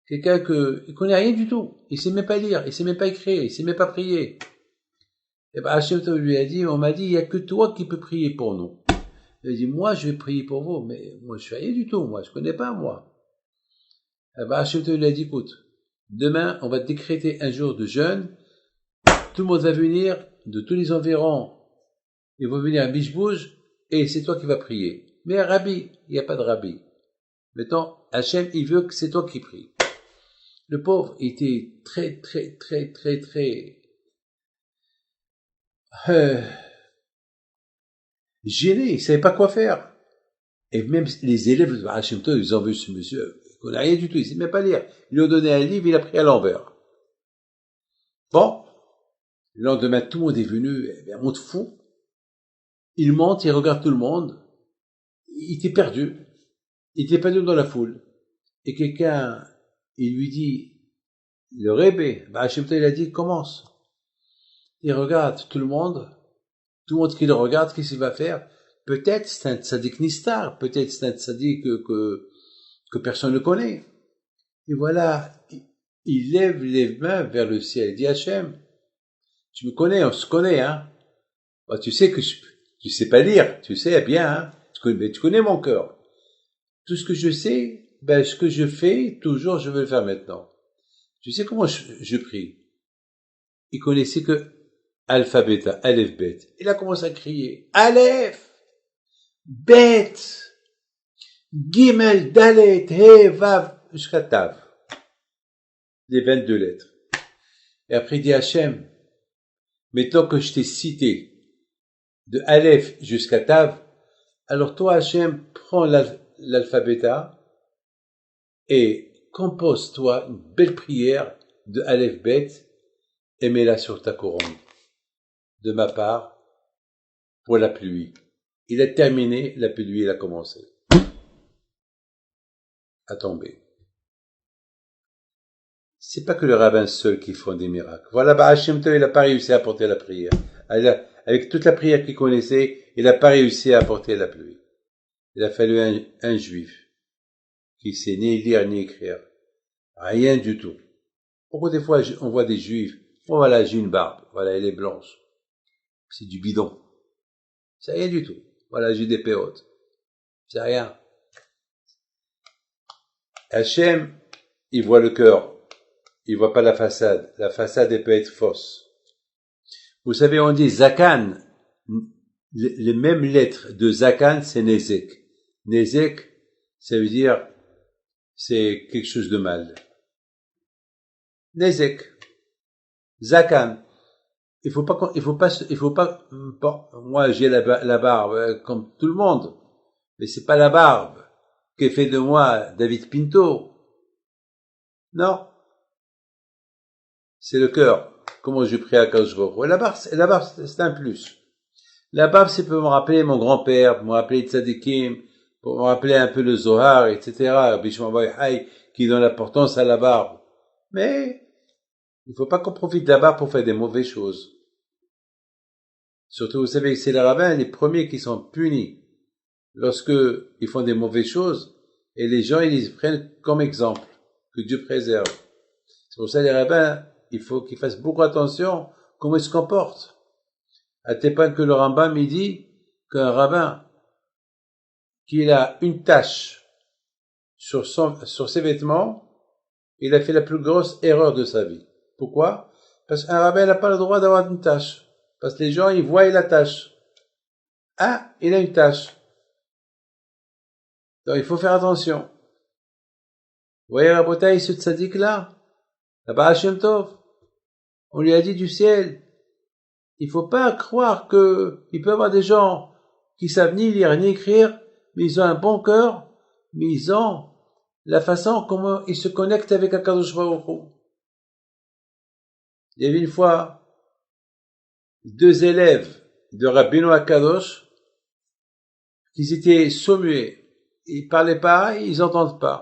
Quelqu'un il connaît rien du tout. Il sait même pas lire, il sait même pas écrire, il sait même pas prier. Et ben, Hachem lui a dit, on m'a dit, il y a que toi qui peux prier pour nous. Il a dit, moi, je vais prier pour vous, mais moi, je suis rien du tout, moi, je connais pas, moi. Et ben, Hachem lui a dit, écoute, demain, on va décréter un jour de jeûne, tout le monde va venir, de tous les environs, ils vont venir à Bishbouj, et c'est toi qui vas prier. Mais un rabbi, il n'y a pas de rabbi. Maintenant, Hachem, il veut que c'est toi qui pries. Le pauvre était très gêné, il savait pas quoi faire. Et même les élèves de Hachem Tov, ils ont vu ce monsieur, il connaît rien du tout, il sait même pas lire. Ils lui ont donné un livre, il a pris à l'envers. Bon, le lendemain, tout le monde est venu, un monde fou. Il monte, il regarde tout le monde. Il était perdu. Il était perdu dans la foule. et quelqu'un, il lui dit, le Rebbe, Hachem Tov, il a dit, commence. Il regarde tout le monde qui le regarde, qu'est-ce qu'il va faire? Peut-être c'est un tzaddik nistar, peut-être c'est un tzaddik que personne ne connaît. Et voilà, il lève les mains vers le ciel, il dit Hachem, tu me connais, on se connaît, hein. Bah, tu sais que tu sais pas lire, tu sais bien, hein. Mais tu connais mon cœur. Tout ce que je sais, ce que je fais, toujours, je veux le faire maintenant. Tu sais comment je prie? Il connaissait que alpha, bêta, aleph, bête. Il a commencé à crier, aleph, bête, gimel, dalet, he, vav, jusqu'à tav. Les 22 lettres. Et après, il dit Hachem, maintenant que je t'ai cité de aleph jusqu'à tav, alors toi, Hachem, prends l'alphabet et compose-toi une belle prière de aleph, bête, et mets-la sur ta couronne. De ma part, pour la pluie. Il a terminé, la pluie, il a commencé à tomber. C'est pas que le rabbin seul qui font des miracles. Voilà, Hachem Tov, il n'a pas réussi à apporter la prière. Avec toute la prière qu'il connaissait, il n'a pas réussi à apporter la pluie. Il a fallu un juif qui sait ni lire ni écrire. Rien du tout. Pourquoi des fois on voit des juifs, oh voilà, j'ai une barbe, voilà, elle est blanche. C'est du bidon. C'est rien du tout. Voilà, j'ai des péotes. C'est rien. Hachem, il voit le cœur. Il voit pas la façade. La façade, elle peut être fausse. Vous savez, on dit Zakan. Les mêmes lettres de Zakan, c'est Nezek. Nezek, ça veut dire, c'est quelque chose de mal. Nezek. Zakan. Il faut pas, bon, moi j'ai la barbe comme tout le monde, mais c'est pas la barbe qui fait de moi David Pinto. Non. C'est le cœur. Comment je prie à Kadosh Baruch Hu. La barbe, c'est un plus. La barbe, c'est pour me rappeler mon grand-père, pour me rappeler Tzadikim, pour me rappeler un peu le Zohar, etc. Bishma Bayhai, qui donne l'importance à la barbe. Mais, il faut pas qu'on profite de la barbe pour faire des mauvaises choses. Surtout, vous savez que c'est les rabbins les premiers qui sont punis lorsque ils font des mauvaises choses, et les gens, ils les prennent comme exemple. Que Dieu préserve. C'est pour ça les rabbins, il faut qu'ils fassent beaucoup attention comment ils se comportent. À tel point que le Rambam il dit qu'un rabbin qui a une tache sur ses vêtements, il a fait la plus grosse erreur de sa vie. Pourquoi? Parce qu'un rabbin n'a pas le droit d'avoir une tache. Parce que les gens, ils voient la tache. Ah, il a une tache. Donc il faut faire attention. Vous voyez Rabotai, ce tzaddik là, là-bas Hachem Tov, on lui a dit du ciel, il faut pas croire que il peut y avoir des gens qui savent ni lire ni écrire, mais ils ont un bon cœur, mais ils ont la façon comment ils se connectent avec Akadosh Baruch Hu. Il y avait une fois 2 élèves de Rabbeinu Akadosh qui étaient sourds-muets, ils parlaient pas, ils entendent pas.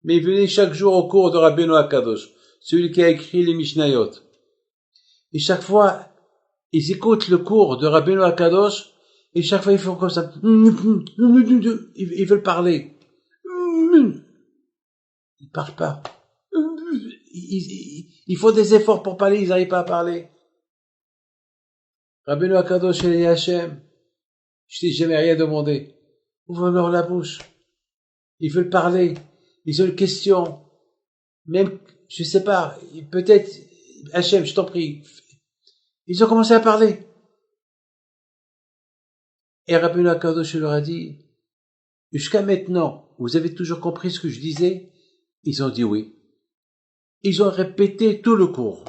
Mais ils venaient chaque jour au cours de Rabbeinu Akadosh, celui qui a écrit les Mishnayot. Et chaque fois, ils écoutent le cours de Rabbeinu Akadosh, et chaque fois ils font comme ça. Ils veulent parler. Ils parlent pas. Ils font des efforts pour parler, ils n'arrivent pas à parler. Rabbeinu Akadosh et Hachem, je t'ai jamais rien demandé. Ouvre-leur la bouche. Ils veulent parler. Ils ont une question. Même, je sais pas, peut-être, Hachem, je t'en prie. Ils ont commencé à parler. Et Rabbeinu Akadosh leur a dit, jusqu'à maintenant, vous avez toujours compris ce que je disais? Ils ont dit oui. Ils ont répété tout le cours.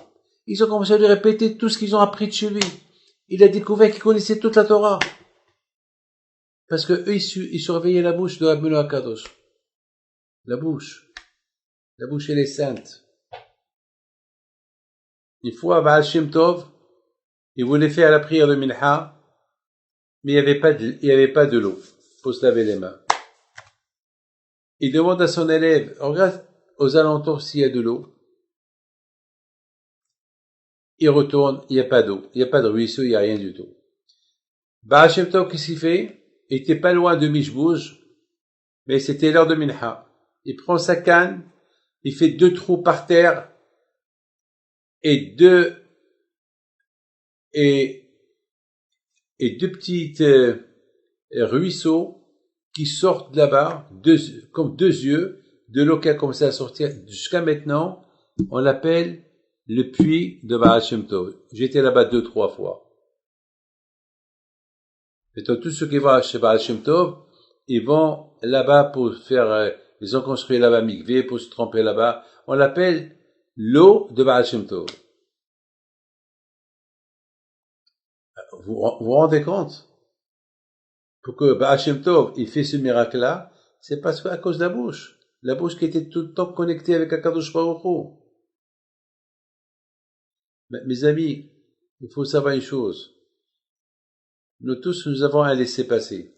Ils ont commencé à lui répéter tout ce qu'ils ont appris de chez lui. Il a découvert qu'ils connaissaient toute la Torah. Parce que eux, ils surveillaient la bouche de Rabbeinu Akadosh. La bouche, elle est sainte. Une fois, Baal Shem Tov, il voulait faire la prière de Mincha, mais il n'y avait pas de l'eau. Il faut se laver les mains. Il demande à son élève, regarde aux alentours s'il y a de l'eau. Il retourne, il n'y a pas d'eau, il n'y a pas de ruisseau, il n'y a rien du tout. Baal Shem Tov, qu'est-ce qu'il fait? Il était pas loin de Mishbouj, mais c'était l'heure de Minha. Il prend sa canne, il fait 2 trous par terre, et deux petites ruisseaux qui sortent de là-bas, comme 2 yeux, de l'eau qui a commencé à sortir. Jusqu'à maintenant, on l'appelle le puits de Baal Shem Tov. J'étais là-bas 2-3 fois. Maintenant, tous ceux qui vont chez Baal Shem Tov, ils vont là-bas pour faire, ils ont construit là-bas mikvé pour se tremper là-bas. On l'appelle l'eau de Baal Shem Tov. Vous vous rendez compte? Pour que Baal Shem Tov, il fait ce miracle-là, c'est parce qu'à cause de la bouche. La bouche qui était tout le temps connectée avec Akadosh Baruch Hu. Mes amis, il faut savoir une chose. Nous tous, nous avons un laisser-passer.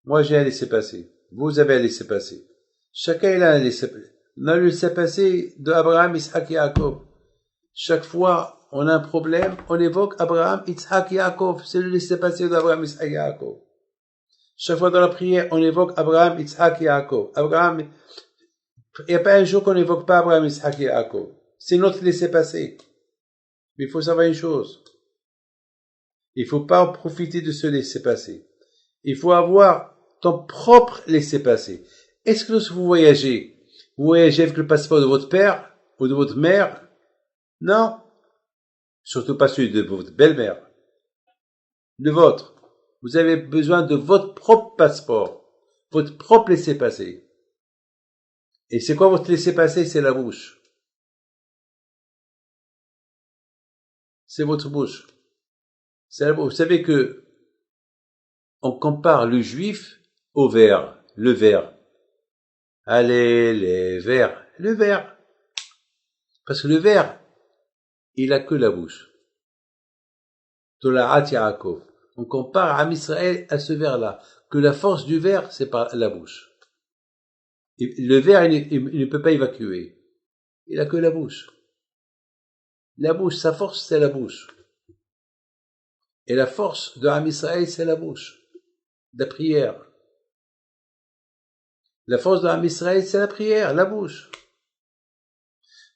Moi, j'ai un laisser-passer. Vous avez un laisser-passer. Chacun il a un laisser-passer. On a le laisser-passer de Abraham, Isaac et Yaakov. Chaque fois, on a un problème, on évoque Abraham, Isaac et Yaakov. C'est le laisser-passer d'Abraham, Isaac et Yaakov. Chaque fois dans la prière, on évoque Abraham, Isaac et Yaakov. Abraham, il n'y a pas un jour qu'on n'évoque pas Abraham, Isaac et Yaakov. C'est notre laisser-passer. Mais il faut savoir une chose. Il faut pas en profiter de ce laisser-passer. Il faut avoir ton propre laisser-passer. Est-ce que lorsque vous voyagez avec le passeport de votre père ou de votre mère? Non. Surtout pas celui de votre belle-mère. Le vôtre. Vous avez besoin de votre propre passeport. Votre propre laisser-passer. Et c'est quoi votre laisser-passer? C'est la bouche. C'est votre bouche. Vous savez que on compare le juif au ver, le ver. Allez, les vers, le ver. Parce que le ver, il a que la bouche. Tola'at Yaakov. On compare Am Israël à ce ver-là, que la force du ver, c'est par la bouche. Et le ver, il ne peut pas évacuer. Il a que la bouche. La bouche, sa force, c'est la bouche. Et la force de Am Israël, c'est la bouche. La prière. La force de Am Israël, c'est la prière, la bouche.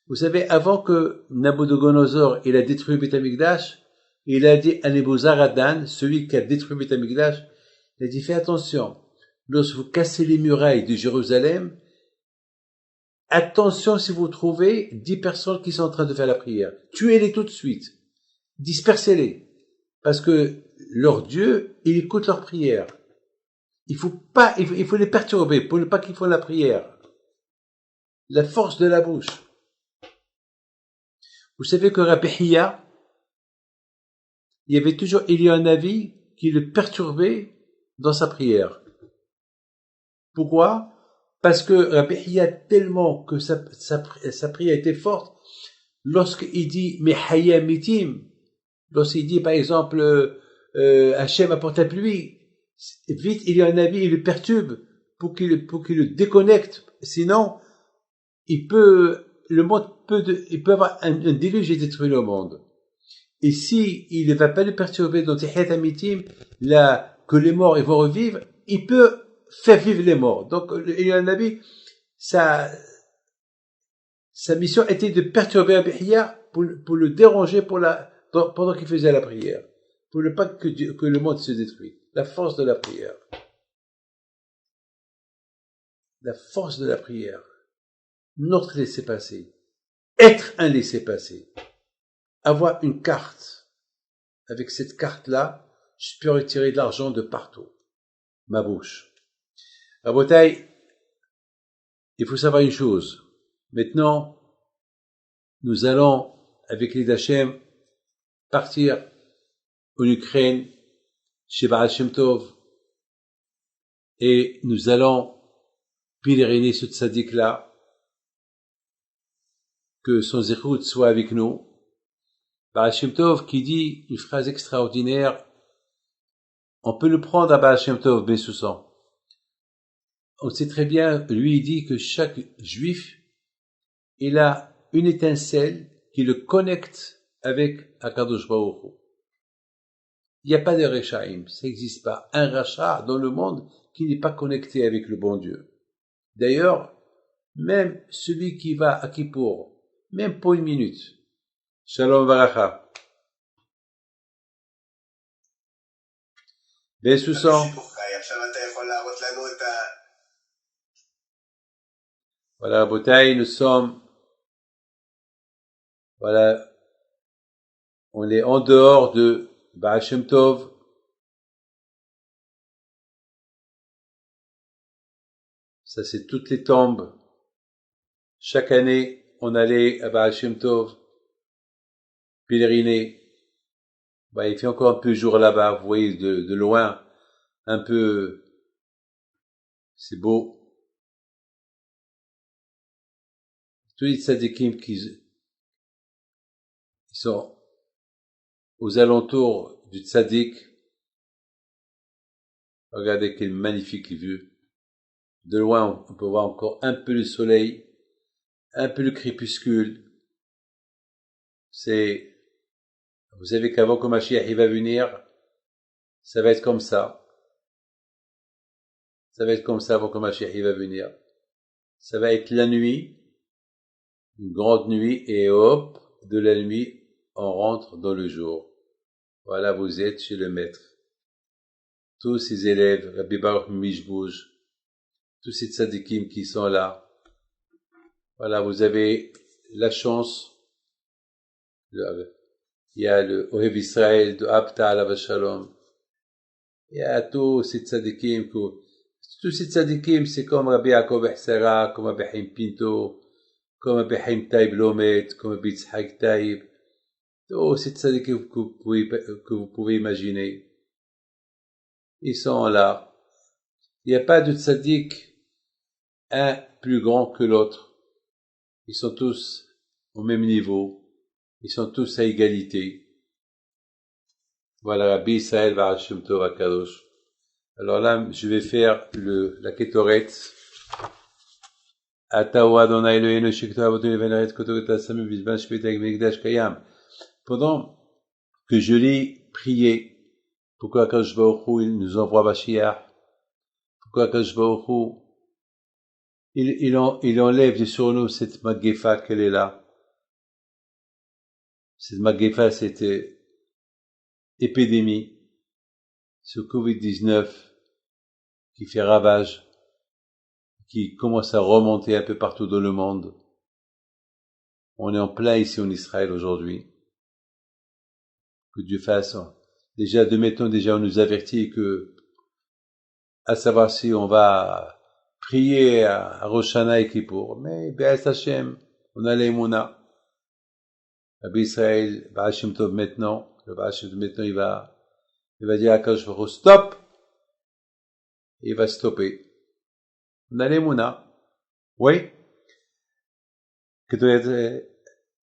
Vous savez, avant que Nabucodonosor, il a détruit Beth Amikdash, il a dit à Nebuzaradan, celui qui a détruit Beth Amikdash, il a dit, fais attention, lorsque vous cassez les murailles de Jérusalem, attention si vous trouvez 10 personnes qui sont en train de faire la prière. Tuez-les tout de suite. Dispersez-les. Parce que leur Dieu, il écoute leurs prières. Il faut les perturber pour ne pas qu'ils fassent la prière. La force de la bouche. Vous savez que Rabbi Hiya, il y a un avis qui le perturbait dans sa prière. Pourquoi? Parce que Rabbi Hiya, tellement que sa prière était forte, lorsqu'il dit Mehaya mitim, lorsqu'il dit par exemple Hachem apporte la pluie, vite il y a un avis, il le perturbe pour qu'il le déconnecte, sinon il peut avoir un déluge et détruire le monde. Et si il ne va pas le perturber dans Tehiyat Amitim, là, que les morts ils vont revivre, il peut faire vivre les morts. Donc, il y a un avis, sa mission était de perturber Rabbi Hiya pour le déranger pendant qu'il faisait la prière. Pour ne pas que le monde se détruise. La force de la prière. La force de la prière. Notre laisser-passer. Être un laisser-passer. Avoir une carte. Avec cette carte-là, je peux retirer de l'argent de partout. Ma bouche. À Botaï, il faut savoir une chose. Maintenant, nous allons, avec les d'Hachem, partir en Ukraine, chez Baal Shem Tov, et nous allons pèleriner ce tzaddik-là, que son zérout soit avec nous. Baal Shem Tov qui dit une phrase extraordinaire, on peut le prendre à Baal Shem Tov, Bessoussan. on sait très bien, lui il dit que chaque juif, il a une étincelle qui le connecte avec Akadosh Baruch Hu. Il n'y a pas de Rechaim, ça n'existe pas. Un rachat dans le monde qui n'est pas connecté avec le bon Dieu. D'ailleurs, même celui qui va à Kippour, même pour une minute, Shalom Baracha. בסוסו. Voilà, Rabotai, nous sommes, voilà, on est en dehors de Baal Shem Tov. Ça, c'est toutes les tombes. Chaque année, on allait à Baal Shem Tov, pèleriner. Bah, il fait encore un peu jour là-bas, vous voyez, de loin, un peu, c'est beau. Tous les tzadikim qui sont aux alentours du tzadik, regardez quelle magnifique vue. De loin, on peut voir encore un peu le soleil, un peu le crépuscule. Vous savez qu'avant que Mashiach il va venir, ça va être comme ça. Ça va être comme ça avant que Mashiach il va venir. Ça va être la nuit, une grande nuit, et hop, de la nuit, on rentre dans le jour. Voilà, vous êtes chez le maître. Tous ces élèves, Rabbi Baruch Mishbouj, tous ces tzadikim qui sont là. Voilà, vous avez la chance. Il y a le Ohev Israël de Abta Alav Shalom. Il y a tous ces tzadikim. Tous ces tzadikim, c'est comme Rabbi Yaakov Ehsera, comme Rabbi Chaim Pinto, comme Rabbi Chaim Taïb Lomet, comme Rabbi Yitzhak Taïb. Tous ces tzadikim que vous pouvez imaginer. Ils sont là. Il n'y a pas de tzadik un plus grand que l'autre. Ils sont tous au même niveau. Ils sont tous à égalité. Voilà, Rabbi Israël Baal Shem Tov HaKadosh. Alors là, je vais faire la Ketoret. Atahu Adonai Eloheinu shekto avotenu v'neret kotoret asamim v'zman shpetek v'mikdash kayam. Pendant que je l'ai prié, pourquoi HaKadosh Baruch Hu, il nous envoie Mashiach, pourquoi HaKadosh Baruch Hu, il enlève sur nous cette Magéfa qu'elle est là. Cette Magéfa, c'était épidémie, ce Covid-19 qui fait ravage, qui commence à remonter un peu partout dans le monde. On est en plein ici en Israël aujourd'hui. Que Dieu fasse. Déjà, on nous avertit que, à savoir si on va prier à Rosh Hashanah et Kippour, mais Be'ez Hashem, on a l'Emouna. Rabbi Israël, Baal Shem Tov maintenant, le Baal Shem Tov maintenant, il va dire à Kadosh Baruch Hu, stop! Et il va stopper. On a l'Emouna. Oui?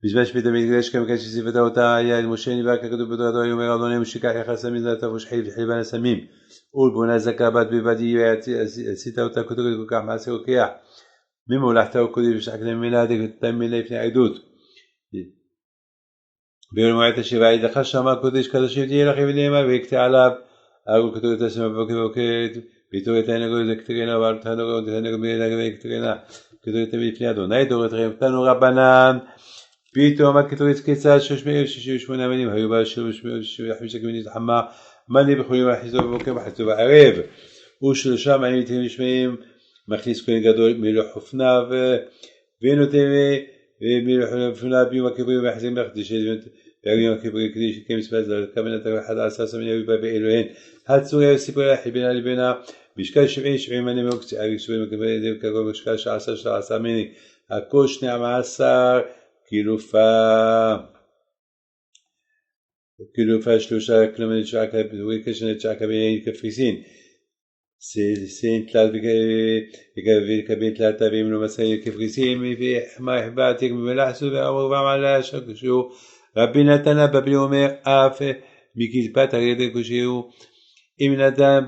בזמן שבית המקדש כמקדש שסיפתה אותה היה אל משה ניבא ככתוב בתורתו יאמר אדוני משכח יחסה מזלתה ושחיל וחילבן הסמים ולבונה זכה בת בבדי ועשית אותה כתובת כל כך מעשה רוקח ממולכתה וקודש ושחקת ממנה תתאמן לפני העדות ביום מועד השבעה ידך שמה קודש קדושים תהיה לכם ונאמר ויקטע עליו אגו כתובת הסמה ובוקרת ויתורת הנגו זקתרנה וארתך נגו תנגו מנגו ויקטרנה כתובת לפני אדוני תורתכם תנו רבנן פתאום הכתובת כיצד 668 מינים היו בה 65 מינים חמה מני בחולים החיזו בבוקר וחיזו בערב ושלושה מענים תהים נשמעים מכניס כהן גדול מלוך חופניו ונותן מלוך חופניו ביום הכיפורים והחזים לחדש ביום הכיפורים כדי שכמספר זו כמנת 11 מינים היו בה באלוהן הצוריה וסיפור יחי בינה לבינה משקל 70 מינים משקל 13 מינים הכל 12 קילופה 3 קילומטר שעה וכשנת שעה כבין כפריסין סין תלת וכבין תלת ואם לא מסעים כפריסין ומה החבאתיק במלחסו ואמרו ועמלה שקשו רבי נתנה בבלי אומר אף מקלפת הרגל כשהוא אם נתן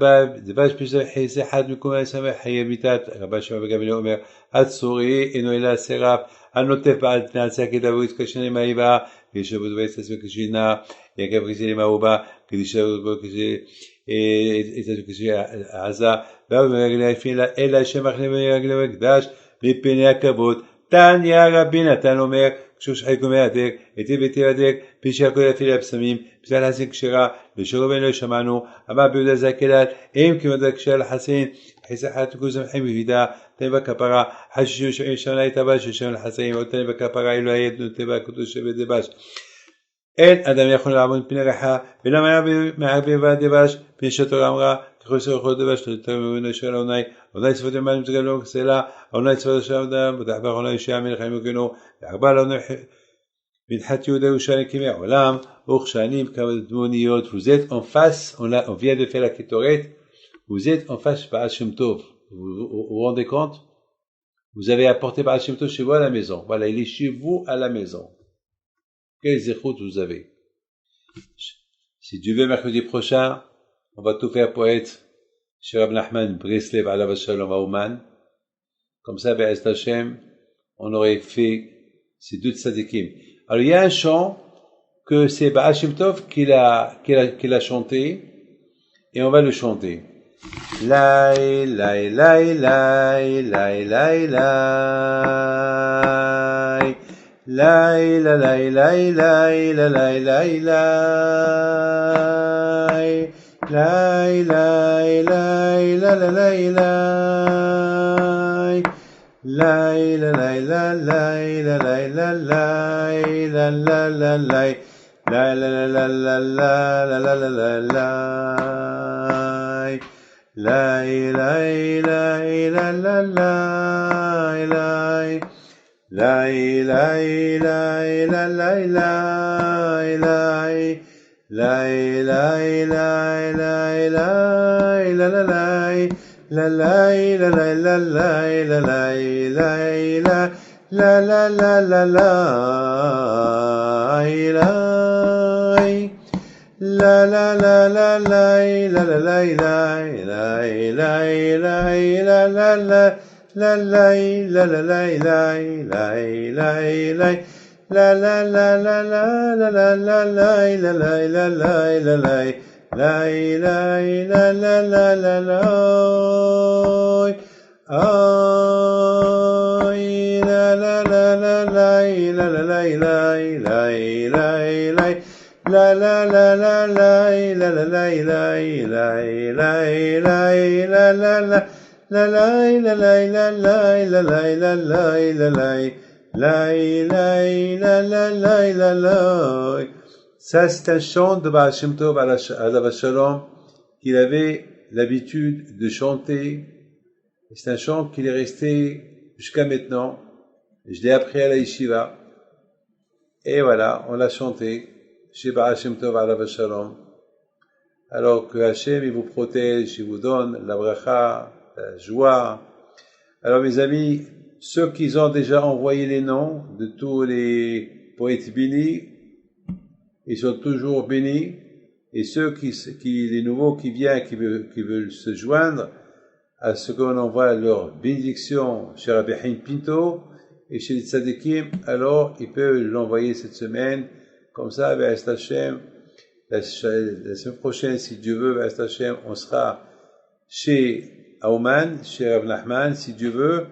דבש פשע חסי חד מקום הישמח חיי ביטת רבה שמע בגמליאל אומר הצורי אינו אלא סירף הנוטף בעל פני עצה כדאבו יתקשן עם האיבה וישבו דבש עצמי כשינה יקב כשי עם האובה כדי שבו כשי כשי עזה וברגלי יפין אלא שמח לברגלי מקדש מפני הכבוד תניא רבי נתן אומר כשוש חיקו מהדק היטב היטב הדק פשע כל אפילו הבשמים פסל חסין כשרה לשלום לא שמענו אמר ביהודה זקלת אם כמדק של חסין חסחת כוזם חיים בבידה תן בכפרה חשישים שבעים שנה יתבש ששם לחסין ותן בכפרה אלוהי ידנו תבא קדוש שבדבש אין אדם יכול לעמוד פני רחה ולמה מערבי ועדבש פני שתורה אמרה ככל שרחול דבש לתותר ממנו של עוני עוני צפות ימל מזגל לא כסלה עוני צפות השם אדם ותחבר עוני ישע מלחיים וגנו וארבע לעוני מדחת יהודה ירושלים כמי העולם וכשנים כמה דמוניות vous êtes en face on vient de faire la kétorette vous êtes en face par Hashem Tov vous vous rendez compte vous avez apporté par Hashem Tov chez vous à la maison voilà il est chez vous à la maison quel zéchout vous avez si Dieu veut mercredi prochain on va tout faire pour être chez Rav Nachman Breslev alav shalom à Ouman comme ça Be'ez Hashem on aurait fait ces deux tzadikim. Alors il y a un chant que c'est Baal Shem Tov qui l'a chanté et on va le chanter. Lai lai lai lai lai lai lai lai la lai lai lai la lai lai lai lai lai lai la la lai lai lai la lai la lai la lai la lai la la la lai la la la la la la la la la la lai lai lai la la lai lai lai lai lai la lai lai lai lai lai lai lai lai la la lai la lai la lai la lai la lai lai la la la la la lai lai la la la la lai la la lai lai lai lai lai la la la la lai la la lai lai lai lai lai la la la la la la la la lai la lai la lai la lai lai lai la la la la la ai la la la la lai la la lai lai lai lai lai la la la la lai la la lai lai lai lai lai la la la la lai la lai la lai la lai la lai la lai lai lai la la lai la lai. Ça c'est un chant de Baal Shem Tov alav shalom qu'il avait l'habitude de chanter. C'est un chant qu'il est resté jusqu'à maintenant. Je l'ai appris à la yeshiva. Et voilà, on l'a chanté chez Baal Shem Tov alav shalom. Alors que Hashem il vous protège, il vous donne la bracha, la joie. Alors mes amis, ceux qui ont déjà envoyé les noms de tous les poètes bénis, ils sont toujours bénis. Et ceux les nouveaux qui viennent, qui veulent se joindre à ce qu'on envoie leur bénédiction chez Rabbi Haim Pinto et chez les tzadikim, alors ils peuvent l'envoyer cette semaine. Comme ça, Be'ez Hashem, la semaine prochaine, si Dieu veut, Be'ez Hashem, on sera chez Ouman, chez Rav Nachman, si Dieu veut,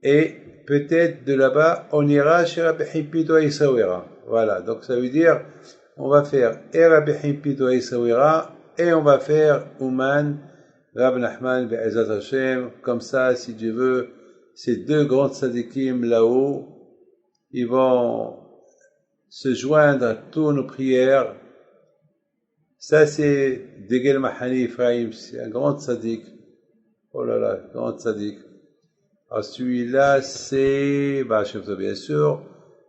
et peut-être de là-bas, on ira chez Rabbi Haim Pinto à Essaouira. Voilà, donc ça veut dire, on va faire et Rabbi Haim Pinto à Essaouira, et on va faire Ouman, Rav Nachman, Be'ez Hashem, comme ça, si Dieu veut, ces deux grands tzadikim là-haut, ils vont se joindre à toutes nos prières. Ça, c'est Degel Mahani Ephraim, c'est un grand tzadik. Oh là là, grand tzadik. Alors celui-là, c'est, bien sûr,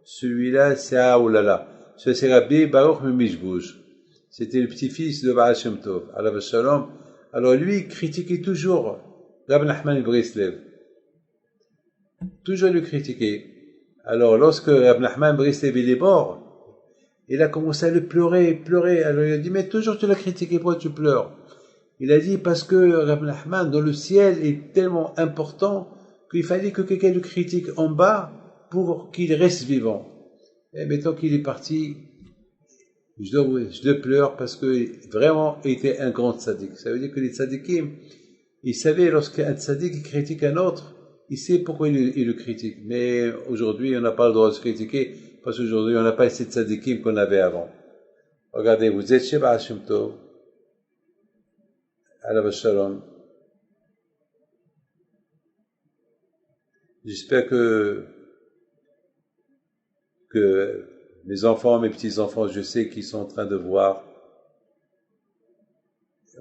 celui-là, c'est, oh là là, c'est Rabbi Baruch Mimishbouj. C'était le petit-fils de Baal Shem Tov, alav shalom. Alors lui, il critiquait toujours Rabbi Nachman Breslev. Toujours lui critiquer. Alors lorsque Rabbi Nachman Breslev il est mort, il a commencé à le pleurer. Alors il a dit, mais toujours tu l'as critiqué, pourquoi tu pleures? Il a dit parce que Rabbi Nachman, dans le ciel, est tellement important qu'il fallait que quelqu'un le critique en bas pour qu'il reste vivant. Et maintenant qu'il est parti, je le pleure parce que vraiment il était un grand tzaddik. Ça veut dire que les tzaddikim, ils savaient lorsqu'un tzaddik critique un autre, il sait pourquoi il le critique. Mais aujourd'hui, on n'a pas le droit de se critiquer parce qu'aujourd'hui, on n'a pas ces tzaddikim qu'on avait avant. Regardez, vous êtes chez Baal Shem Tov, Alav Shalom. J'espère que mes enfants, mes petits-enfants, je sais qu'ils sont en train de voir,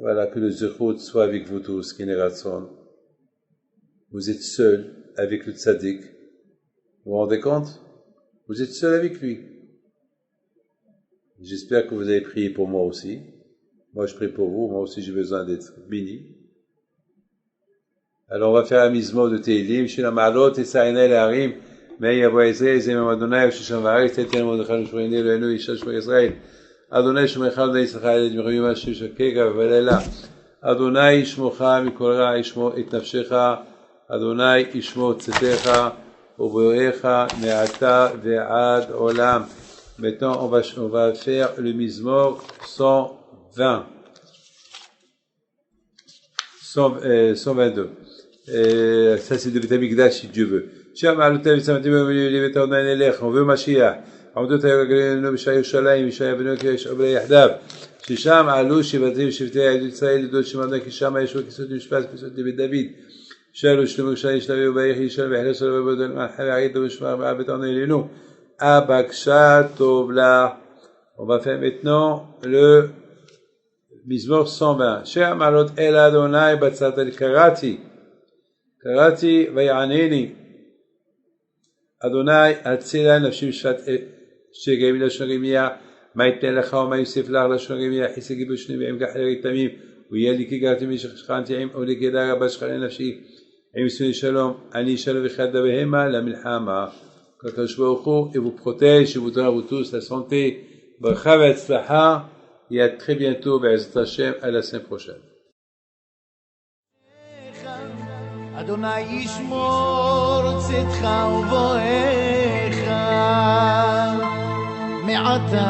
voilà, que le Zechut soit avec vous tous, Keneratson. Vous êtes seul avec le tzaddik. Vous vous rendez compte? Vous êtes seul avec lui. J'espère que vous avez prié pour moi aussi. Moi, je prie pour vous. Moi aussi, j'ai besoin d'être béni. Alors, on va faire un mismo de Teilim. Shina Ma'alot, Esaïna, Harim. Mais Yavoïzé, Zemem Adonai, Shisham Varik, Tetel Modechal, Shmoyne, Loenu, Isha, Shmoy Israël. Adonai, Shmechal, Da Israël, Dmiruyuma, Shishakega, Valela. Adonai, Ishmocha, Mikolra, Ishmo, Et Nafshecha. Adonai, Ishmo, Tzetecha, Oborecha, Me'ata, Ve'ad, Olam. Maintenant, on va faire le Mizmor 120. 122. Ça, c'est de Beth Amikdash, si Dieu veut. Shem Alotem, Samtim, Levet Adonai, Nelech, on veut Mashiach. עמדות היו רגלינו בשעה ירושלים, בשעה יבנו כאש עברי יחדיו, ששם עלו שבטים שבטי עדות ישראל לדוד שמענו כי שם ישבו כיסאות משפט כיסאות לבית דוד. שאלו שלמה ירושלים שלבי ובאיך ישאל ויחלה שלו ובדל מלכה ועיד ומשמר מעבד עונה אלינו. Abakcha Tovla. On va faire maintenant le Mizmor 120. Shea Malot El Adonai Batzat El Karati. Karati Vayaneni. Adonai Atzila Nafshim Shat Shegem Lashonrimia. Maïten Lacha Oma Yosef Lar Lashonrimia. Hisegi Bushni Beim Gahleri Tamim. Uyaliki Garti Mishachkanti Im Olikeda Bashkale Nafshi. Im Suni Shalom. Ani Shalom Vichada Behema La Milhama. Qu'Akadosh Baruch Hu vous protège et vous donne à vous tous la santé. Bracha v'atzlacha. Et à très bientôt, Be'ezrat Hashem, à la semaine prochaine. Adonai yishmor tzedcha uvoecha me'ata